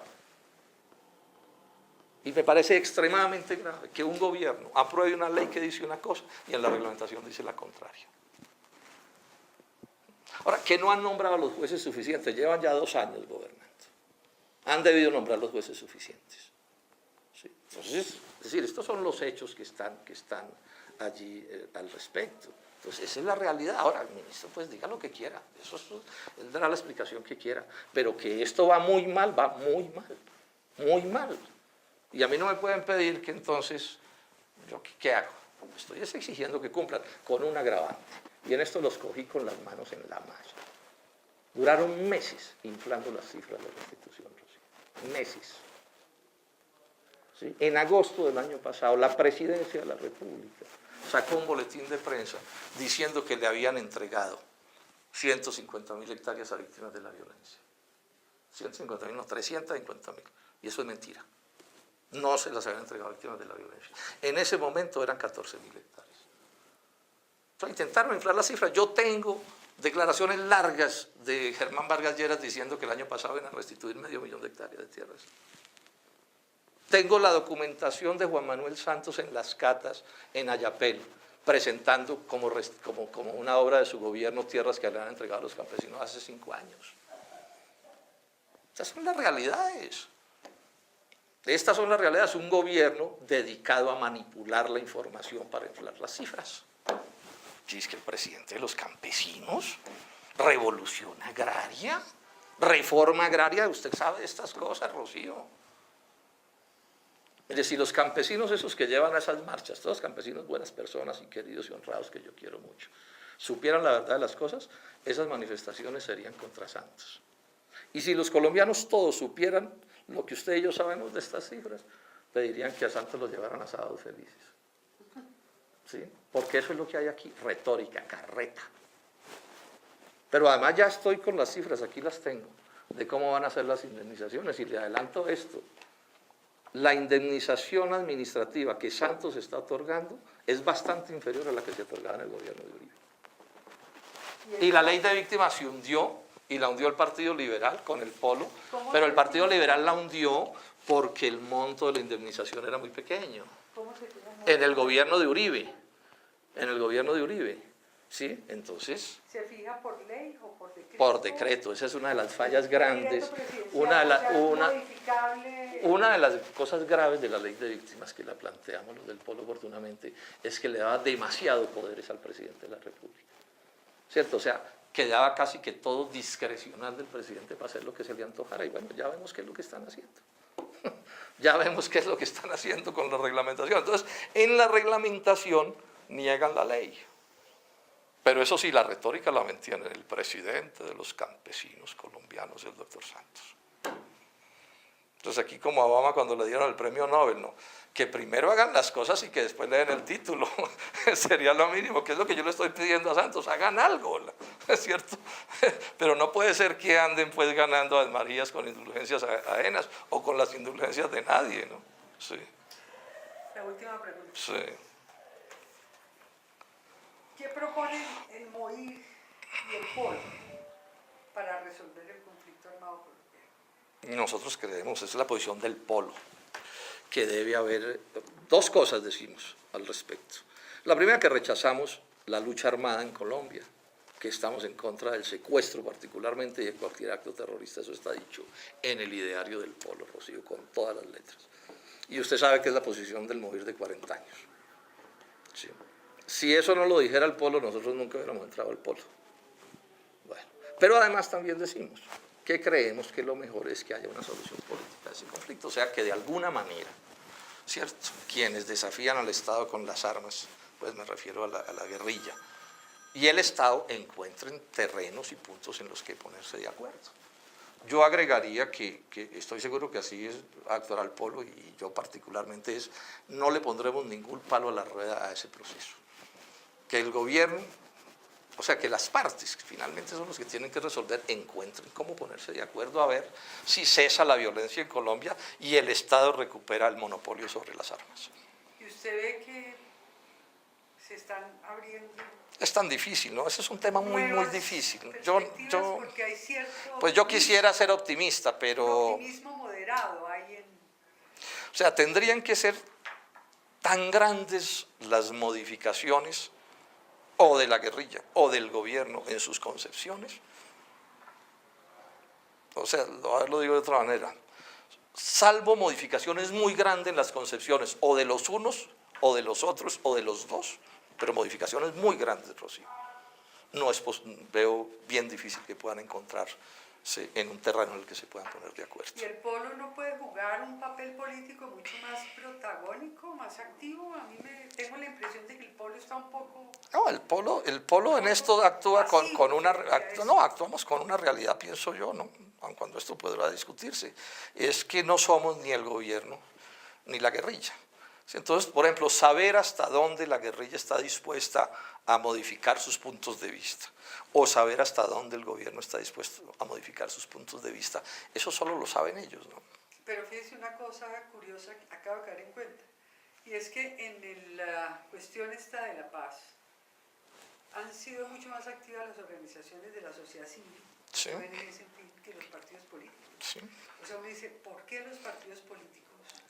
Y me parece extremadamente grave que un gobierno apruebe una ley que dice una cosa y en la reglamentación dice la contraria. Ahora, que no han nombrado a los jueces suficientes, llevan ya 2 años gobernando. Han debido nombrar los jueces suficientes. ¿Sí? Entonces, es decir, estos son los hechos que están allí al respecto. Entonces, esa es la realidad. Ahora, el ministro, pues diga lo que quiera. Él dará la explicación que quiera. Pero que esto va muy mal, va muy mal. Muy mal. Y a mí no me pueden pedir que entonces, ¿yo qué hago? Estoy exigiendo que cumplan con un agravante. Y en esto los cogí con las manos en la masa. Duraron meses inflando las cifras de restitución, Rocío. Meses. ¿Sí? En agosto del año pasado, la Presidencia de la República sacó un boletín de prensa diciendo que le habían entregado 150.000 hectáreas a víctimas de la violencia. 150.000, no, 350.000. Y eso es mentira. No se las habían entregado a víctimas de la violencia. En ese momento eran 14.000 hectáreas. O sea, intentaron inflar las cifras. Yo tengo declaraciones largas de Germán Vargas Lleras diciendo que el año pasado iban a restituir 500.000 de hectáreas de tierras. Tengo la documentación de Juan Manuel Santos en las catas en Ayapel, presentando como una obra de su gobierno tierras que le han entregado a los campesinos hace 5 años. Estas son las realidades. Estas son las realidades. Un gobierno dedicado a manipular la información para inflar las cifras. Y es que el presidente de los campesinos, revolución agraria, reforma agraria, usted sabe de estas cosas, Rocío. Es decir, los campesinos esos que llevan a esas marchas, todos campesinos buenas personas y queridos y honrados que yo quiero mucho, supieran la verdad de las cosas, esas manifestaciones serían contra Santos. Y si los colombianos todos supieran lo que usted y yo sabemos de estas cifras, pedirían que a Santos los llevaran a sábados felices. ¿Sí? Porque eso es lo que hay aquí, retórica, carreta. Pero además ya estoy con las cifras, aquí las tengo, de cómo van a ser las indemnizaciones, y le adelanto esto. La indemnización administrativa que Santos está otorgando es bastante inferior a la que se otorgaba en el gobierno de Uribe. Y la ley de víctimas se hundió, y la hundió el Partido Liberal con el Polo, pero el Partido Liberal la hundió porque el monto de la indemnización era muy pequeño. ¿Cómo se llama? En el gobierno de Uribe. En el gobierno de Uribe. ¿Sí? Entonces, ¿Se fija por ley o por decreto? por decreto, esa es una de las fallas grandes, Una una de las cosas graves de la ley de víctimas que la planteamos los del Polo oportunamente es que le daba demasiado poderes al presidente de la República, ¿cierto? O sea, quedaba casi que todo discrecional del presidente para hacer lo que se le antojara, y bueno, ya vemos qué es lo que están haciendo. Ya vemos qué es lo que están haciendo con la reglamentación. Entonces, en la reglamentación niegan la ley. Pero eso sí, la retórica la mantiene el presidente de los campesinos colombianos, el doctor Santos. Entonces aquí como a Obama cuando le dieron el premio Nobel, ¿no? Que primero hagan las cosas y que después le den el título. Sería lo mínimo, que es lo que yo le estoy pidiendo a Santos, hagan algo, ¿es cierto? Pero no puede ser que anden pues ganando a Marías con indulgencias ajenas o con las indulgencias de nadie, ¿no? Sí. La última pregunta. Sí. ¿Qué proponen el MOIR y el Polo para resolver el conflicto armado colombiano? Nosotros creemos, esa es la posición del Polo, que debe haber 2 cosas decimos al respecto. La primera, que rechazamos la lucha armada en Colombia, que estamos en contra del secuestro particularmente y de cualquier acto terrorista, eso está dicho en el ideario del Polo, Rocío, con todas las letras. Y usted sabe que es la posición del MOIR de 40 años. Sí. Si eso no lo dijera el Polo, nosotros nunca hubiéramos entrado al Polo. Bueno. Pero además también decimos que creemos que lo mejor es que haya una solución política a ese conflicto, o sea, que de alguna manera, ¿cierto?, quienes desafían al Estado con las armas, pues me refiero a la guerrilla, y el Estado encuentren terrenos y puntos en los que ponerse de acuerdo. Yo agregaría que estoy seguro que así actuará el Polo, y yo particularmente no le pondremos ningún palo a la rueda a ese proceso. Que el gobierno, o sea, que las partes, que finalmente son los que tienen que resolver, encuentren cómo ponerse de acuerdo a ver si cesa la violencia en Colombia y el Estado recupera el monopolio sobre las armas. ¿Y usted ve que se están abriendo? Es tan difícil, ¿no? Ese es un tema muy difícil. Porque hay cierto pues yo quisiera ser optimista, pero... Un optimismo moderado hay en... O sea, tendrían que ser tan grandes las modificaciones o de la guerrilla o del gobierno en sus concepciones. O sea, lo digo de otra manera. Salvo modificaciones muy grandes en las concepciones o de los unos o de los otros o de los dos, pero modificaciones muy grandes, Rocío. Veo bien difícil que puedan encontrarse en un terreno en el que se puedan poner de acuerdo. ¿Y el Polo no puede jugar un papel político mucho más protagónico, más activo? Tengo la impresión de que el Polo está un poco... No, el Polo en esto actúa con una... actuamos con una realidad, pienso yo, ¿no? Aun cuando esto podrá discutirse. Es que no somos ni el gobierno ni la guerrilla. Entonces, por ejemplo, saber hasta dónde la guerrilla está dispuesta a modificar sus puntos de vista o saber hasta dónde el gobierno está dispuesto a modificar sus puntos de vista, eso solo lo saben ellos, ¿no? Pero fíjese una cosa curiosa que acabo de caer en cuenta, y es que en la cuestión esta de la paz han sido mucho más activas las organizaciones de la sociedad civil, sí, que los partidos políticos. Sí. O sea, uno dice, ¿por qué los partidos políticos?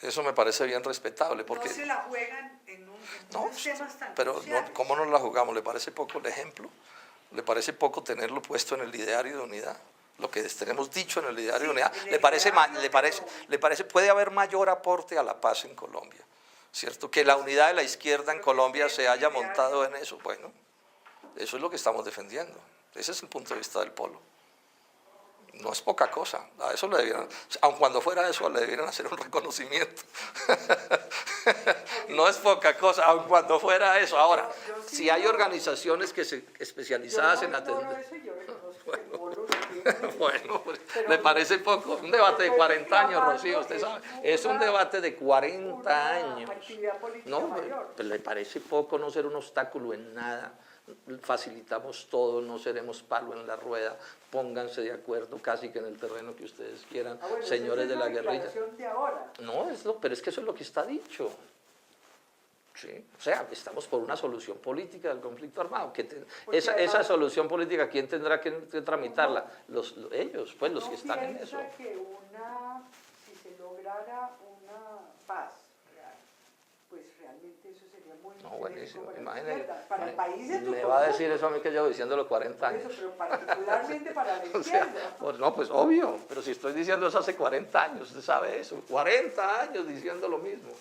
Eso me parece bien respetable. Porque no se la juegan en unos temas tan pero cruciales. ¿cómo no la jugamos? ¿Le parece poco el ejemplo? ¿Le parece poco tenerlo puesto en el ideario de unidad? Lo que tenemos dicho en el ideario de unidad, puede haber mayor aporte a la paz en Colombia, ¿cierto? Que la unidad de la izquierda en Colombia se haya montado en eso. Bueno, eso es lo que estamos defendiendo. Ese es el punto de vista del Polo. No es poca cosa, a eso le debieran, aun cuando fuera eso, le debieran hacer un reconocimiento. No es poca cosa, aun cuando fuera eso. Ahora, si hay organizaciones que se especializadas en atender... Bueno, le parece poco, un debate de 40 años, Rocío, usted sabe, es un debate de 40 años. No, le parece poco no ser un obstáculo en nada. Facilitamos todo, no seremos palo en la rueda, pónganse de acuerdo casi que en el terreno que ustedes quieran, señores de la guerrilla. No, pero es que eso es lo que está dicho. Sí, o sea, estamos por una solución política del conflicto armado. Esa solución política, ¿quién tendrá que tramitarla? Ellos, pues los que están en eso. Que si se lograra una paz, pues realmente eso sería muy buenísimo, imagínate. Para el país me va a decir eso a mí que llevo diciéndolo 40 años. Eso, pero particularmente para la izquierda. Pues obvio, pero si estoy diciendo eso hace 40 años, usted sabe eso, 40 años diciendo lo mismo.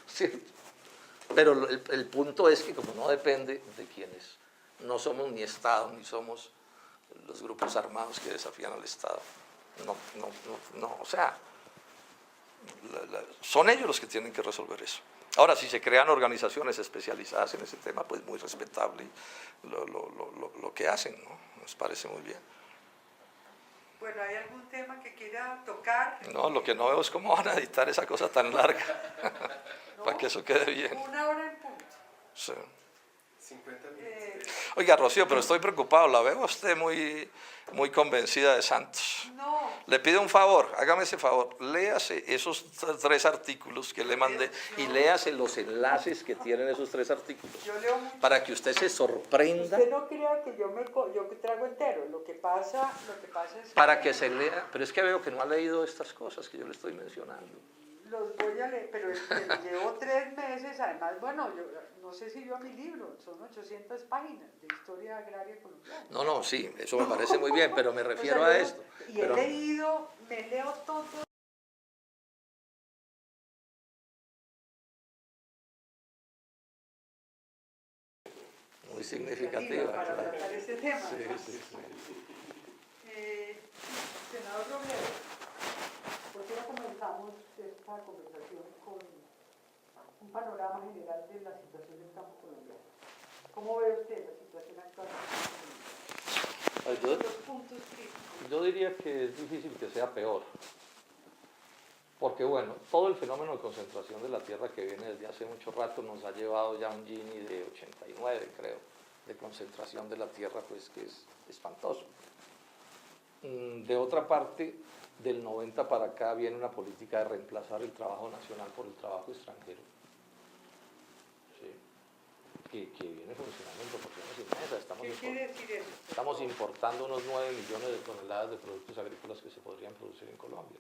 ¿Cierto? Pero el punto es que como no depende de quienes, no somos ni Estado, ni somos los grupos armados que desafían al Estado, o sea, son ellos los que tienen que resolver eso. Ahora, si se crean organizaciones especializadas en ese tema, pues muy respetable lo que hacen, ¿no? Nos parece muy bien. Bueno, ¿hay algún tema que quiera tocar? No, lo que no veo es cómo van a editar esa cosa tan larga, para que eso quede bien. 1 hora en punto. Sí. 50 minutos. Oiga, Rocío, pero estoy preocupado, la veo a usted muy convencida de Santos. No. Le pido un favor, hágame ese favor, léase esos 3 artículos que le mandé y léase los enlaces que tienen esos 3 artículos para que usted se sorprenda. Usted no crea que yo trago entero, lo que pasa es para que se lea, pero es que veo que no ha leído estas cosas que yo le estoy mencionando. Los voy a leer, pero llevo 3 meses, además, bueno, yo no sé si vio mi libro, son 800 páginas de historia agraria colombiana. No, sí, eso me parece muy bien, pero me refiero a esto. Y he leído, me leo todo. Muy significativa. Para tratar este tema. Sí. Senador Robledo, ¿por qué no comenzamos esta conversación con un panorama general de la situación del campo colombiano? ¿Cómo ve usted la situación actual del campo colombiano? Los puntos críticos. Yo diría que es difícil que sea peor, porque bueno, todo el fenómeno de concentración de la tierra que viene desde hace mucho rato nos ha llevado ya a un Gini de 89, creo, de concentración de la tierra, pues que es espantoso. De otra parte, del 90 para acá viene una política de reemplazar el trabajo nacional por el trabajo extranjero, ¿sí? que viene funcionando en proporciones inmensas. ¿Qué quiere decir eso? Estamos importando unos 9 millones de toneladas de productos agrícolas que se podrían producir en Colombia.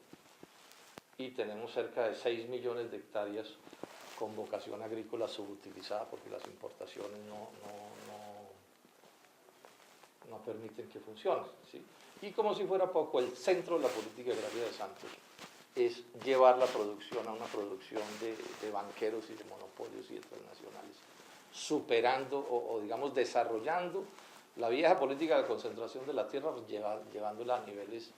Y tenemos cerca de 6 millones de hectáreas con vocación agrícola subutilizada porque las importaciones no permiten que funcione, ¿sí? Y como si fuera poco, el centro de la política agraria de Santos es llevar la producción a una producción de banqueros y de monopolios y de transnacionales, superando o digamos desarrollando la vieja política de concentración de la tierra, pues, llevándola a niveles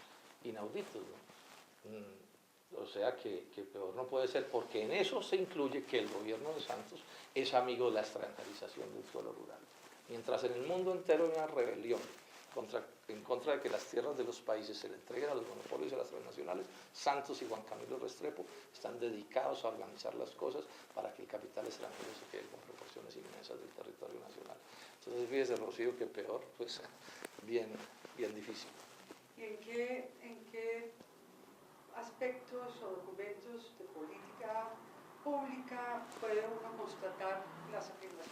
inauditos, ¿no? O sea que peor no puede ser, porque en eso se incluye que el gobierno de Santos es amigo de la extranjerización del suelo rural. Mientras en el mundo entero hay una rebelión en contra de que las tierras de los países se le entreguen a los monopolios y a las transnacionales, Santos y Juan Camilo Restrepo están dedicados a organizar las cosas para que el capital extranjero se quede con proporciones inmensas del territorio nacional. Entonces, fíjese, Rocío, que peor, pues bien difícil. ¿Y en qué aspectos o documentos de política pública puede uno constatar las afirmaciones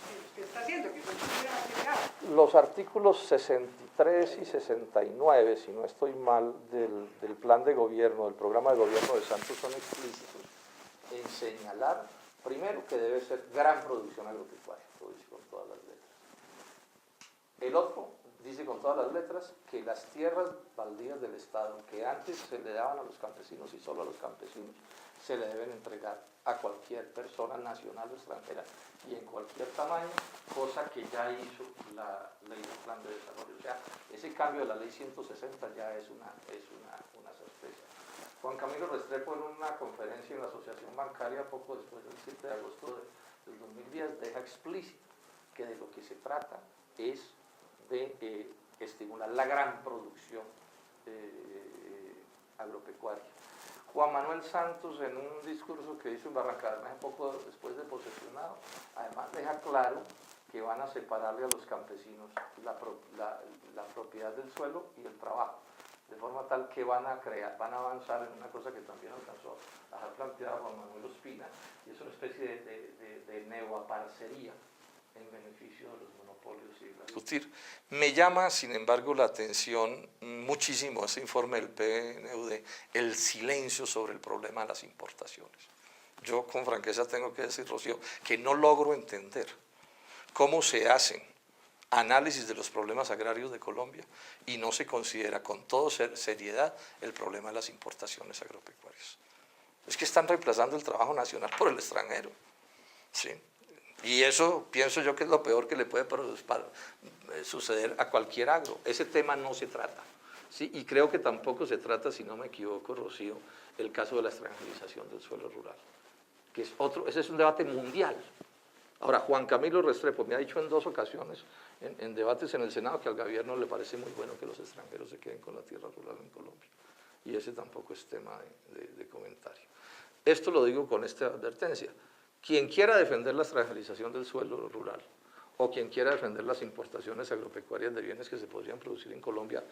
que usted está haciendo, que son muy generales? Los artículos 63 y 69, si no estoy mal, del plan de gobierno, del programa de gobierno de Santos son explícitos en señalar, primero, que debe ser gran producción agropecuaria, lo dice con todas las letras. El otro dice con todas las letras que las tierras baldías del Estado, que antes se le daban a los campesinos y solo a los campesinos, se le deben entregar a cualquier persona nacional o extranjera y en cualquier tamaño, cosa que ya hizo la ley del plan de desarrollo. O sea, ese cambio de la ley 160 ya es una certeza. Juan Camilo Restrepo, en una conferencia en la Asociación Bancaria poco después del 7 de agosto del 2010, deja explícito que de lo que se trata es de estimular la gran producción agropecuaria. Juan Manuel Santos, en un discurso que hizo en Barrancabermeja poco después de posesionado, además deja claro que van a separarle a los campesinos la propiedad del suelo y el trabajo, de forma tal que van a avanzar en una cosa que también alcanzó a dejar planteada Juan Manuel Ospina, y es una especie de neoaparcería en beneficio de los monopolios y la discutir. Me llama, sin embargo, la atención muchísimo ese informe del PNUD, el silencio sobre el problema de las importaciones. Yo con franqueza tengo que decir, Rocío, que no logro entender cómo se hacen análisis de los problemas agrarios de Colombia y no se considera con toda seriedad el problema de las importaciones agropecuarias. Es que están reemplazando el trabajo nacional por el extranjero, ¿sí? Y eso pienso yo que es lo peor que le puede suceder a cualquier agro. Ese tema no se trata, ¿sí? Y creo que tampoco se trata, si no me equivoco, Rocío, el caso de la extranjerización del suelo rural, que es otro, ese es un debate mundial. Ahora, Juan Camilo Restrepo me ha dicho en 2 ocasiones, en debates en el Senado, que al gobierno le parece muy bueno que los extranjeros se queden con la tierra rural en Colombia. Y ese tampoco es tema de comentario. Esto lo digo con esta advertencia. Quien quiera defender la extranjerización del suelo rural o quien quiera defender las importaciones agropecuarias de bienes que se podrían producir en Colombia,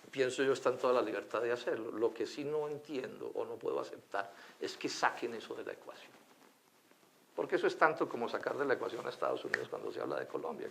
pienso yo está en toda la libertad de hacerlo. Lo que sí no entiendo o no puedo aceptar es que saquen eso de la ecuación. Porque eso es tanto como sacar de la ecuación a Estados Unidos cuando se habla de Colombia.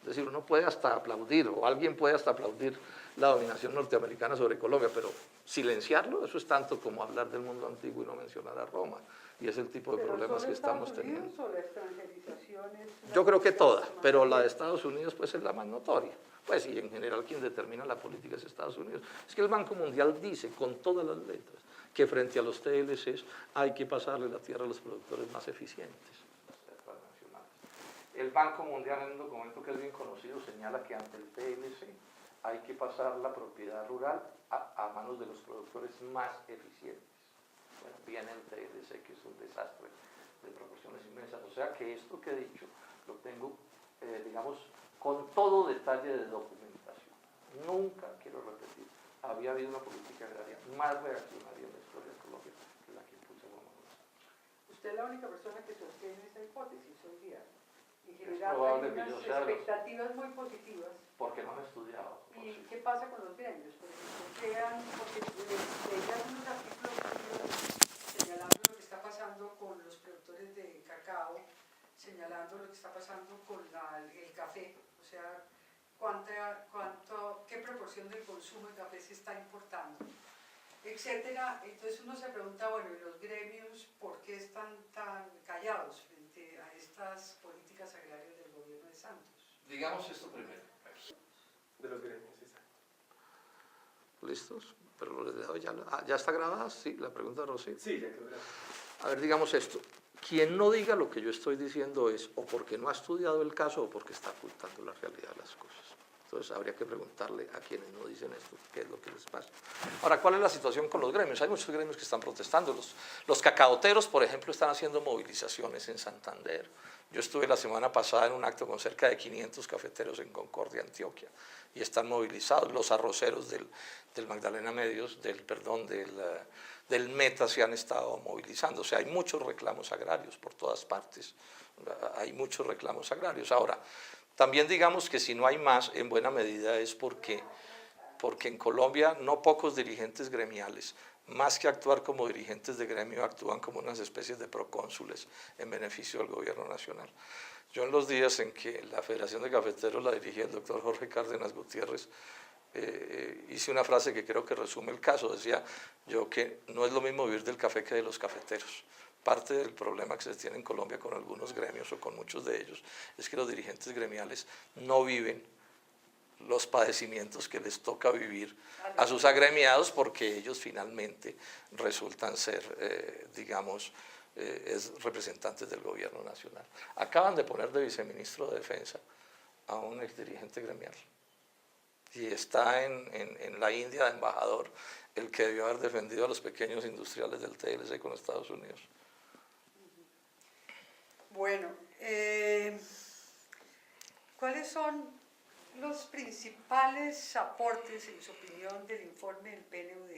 Es decir, uno puede hasta aplaudir, o alguien puede hasta aplaudir la dominación norteamericana sobre Colombia, pero silenciarlo, eso es tanto como hablar del mundo antiguo y no mencionar a Roma. Y es el tipo de problemas que estamos teniendo. ¿Pero solo Estados Unidos o la extranjerización es Yo creo que toda, pero la de Estados Unidos pues es la más notoria. Pues y en general quien determina la política es Estados Unidos. Es que el Banco Mundial dice con todas las letras que frente a los TLCs hay que pasarle la tierra a los productores más eficientes. El Banco Mundial, en un documento que es bien conocido, señala que ante el TLC hay que pasar la propiedad rural a manos de los productores más eficientes. Bueno, viene el TLC, que es un desastre de proporciones inmensas. O sea que esto que he dicho lo tengo, digamos, con todo detalle de documentación. Nunca, quiero repetir, había habido una política agraria más reaccionaria en la historia de Colombia que la que impulsa Juan Manuel Santos. Usted es la única persona que sostiene esta hipótesis hoy día. Y Es generar probable que unas yo sea expectativas muy positivas. Porque no he estudiado. ¿Y qué pasa con los gremios? Por ejemplo, porque leían unos artículos señalando lo que está pasando con los productores de cacao, señalando lo que está pasando con el café, o sea, qué proporción del consumo de café se está importando, etcétera. Entonces uno se pregunta, bueno, ¿y los gremios por qué están tan callados frente a estas políticas agrarias del gobierno de Santos? Digamos esto primero. De los gremios, exacto. ¿Listos? Pero les dejo ya. ¿Ya está grabada? Sí, la pregunta de Rosy. Sí, ya quedó grabado. A ver, digamos esto. Quien no diga lo que yo estoy diciendo es o porque no ha estudiado el caso o porque está ocultando la realidad de las cosas. Entonces habría que preguntarle a quienes no dicen esto qué es lo que les pasa. Ahora, ¿cuál es la situación con los gremios? Hay muchos gremios que están protestando. Los cacaoteros, por ejemplo, están haciendo movilizaciones en Santander. Yo estuve la semana pasada en un acto con cerca de 500 cafeteros en Concordia, Antioquia, y están movilizados. Los arroceros del Magdalena Medios, del Meta se han estado movilizando. O sea, hay muchos reclamos agrarios por todas partes. Hay muchos reclamos agrarios. Ahora, también digamos que si no hay más, en buena medida es porque en Colombia no pocos dirigentes gremiales, más que actuar como dirigentes de gremio, actúan como unas especies de procónsules en beneficio del gobierno nacional. Yo en los días en que la Federación de Cafeteros la dirigía el doctor Jorge Cárdenas Gutiérrez, hice una frase que creo que resume el caso. Decía yo que no es lo mismo vivir del café que de los cafeteros. Parte del problema que se tiene en Colombia con algunos gremios o con muchos de ellos es que los dirigentes gremiales no viven los padecimientos que les toca vivir a sus agremiados porque ellos finalmente resultan ser, digamos, representantes del gobierno nacional. Acaban de poner de viceministro de Defensa a un exdirigente gremial y está en la India de embajador, el que debió haber defendido a los pequeños industriales del TLC con Estados Unidos. Bueno, ¿cuáles son los principales aportes, en su opinión, del informe del PNUD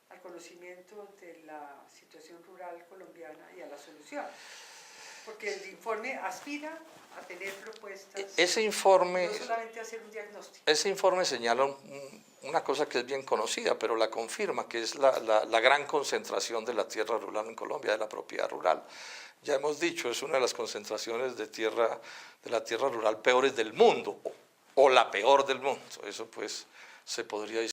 al conocimiento de la situación rural colombiana y a la solución? Porque el informe aspira a tener propuestas, ese informe, no solamente a hacer un diagnóstico. Ese informe señala una cosa que es bien conocida, pero la confirma, que es la gran concentración de la tierra rural en Colombia, de la propiedad rural. Ya hemos dicho, es una de las concentraciones de la tierra rural peores del mundo, o la peor del mundo. Eso pues se podría decir.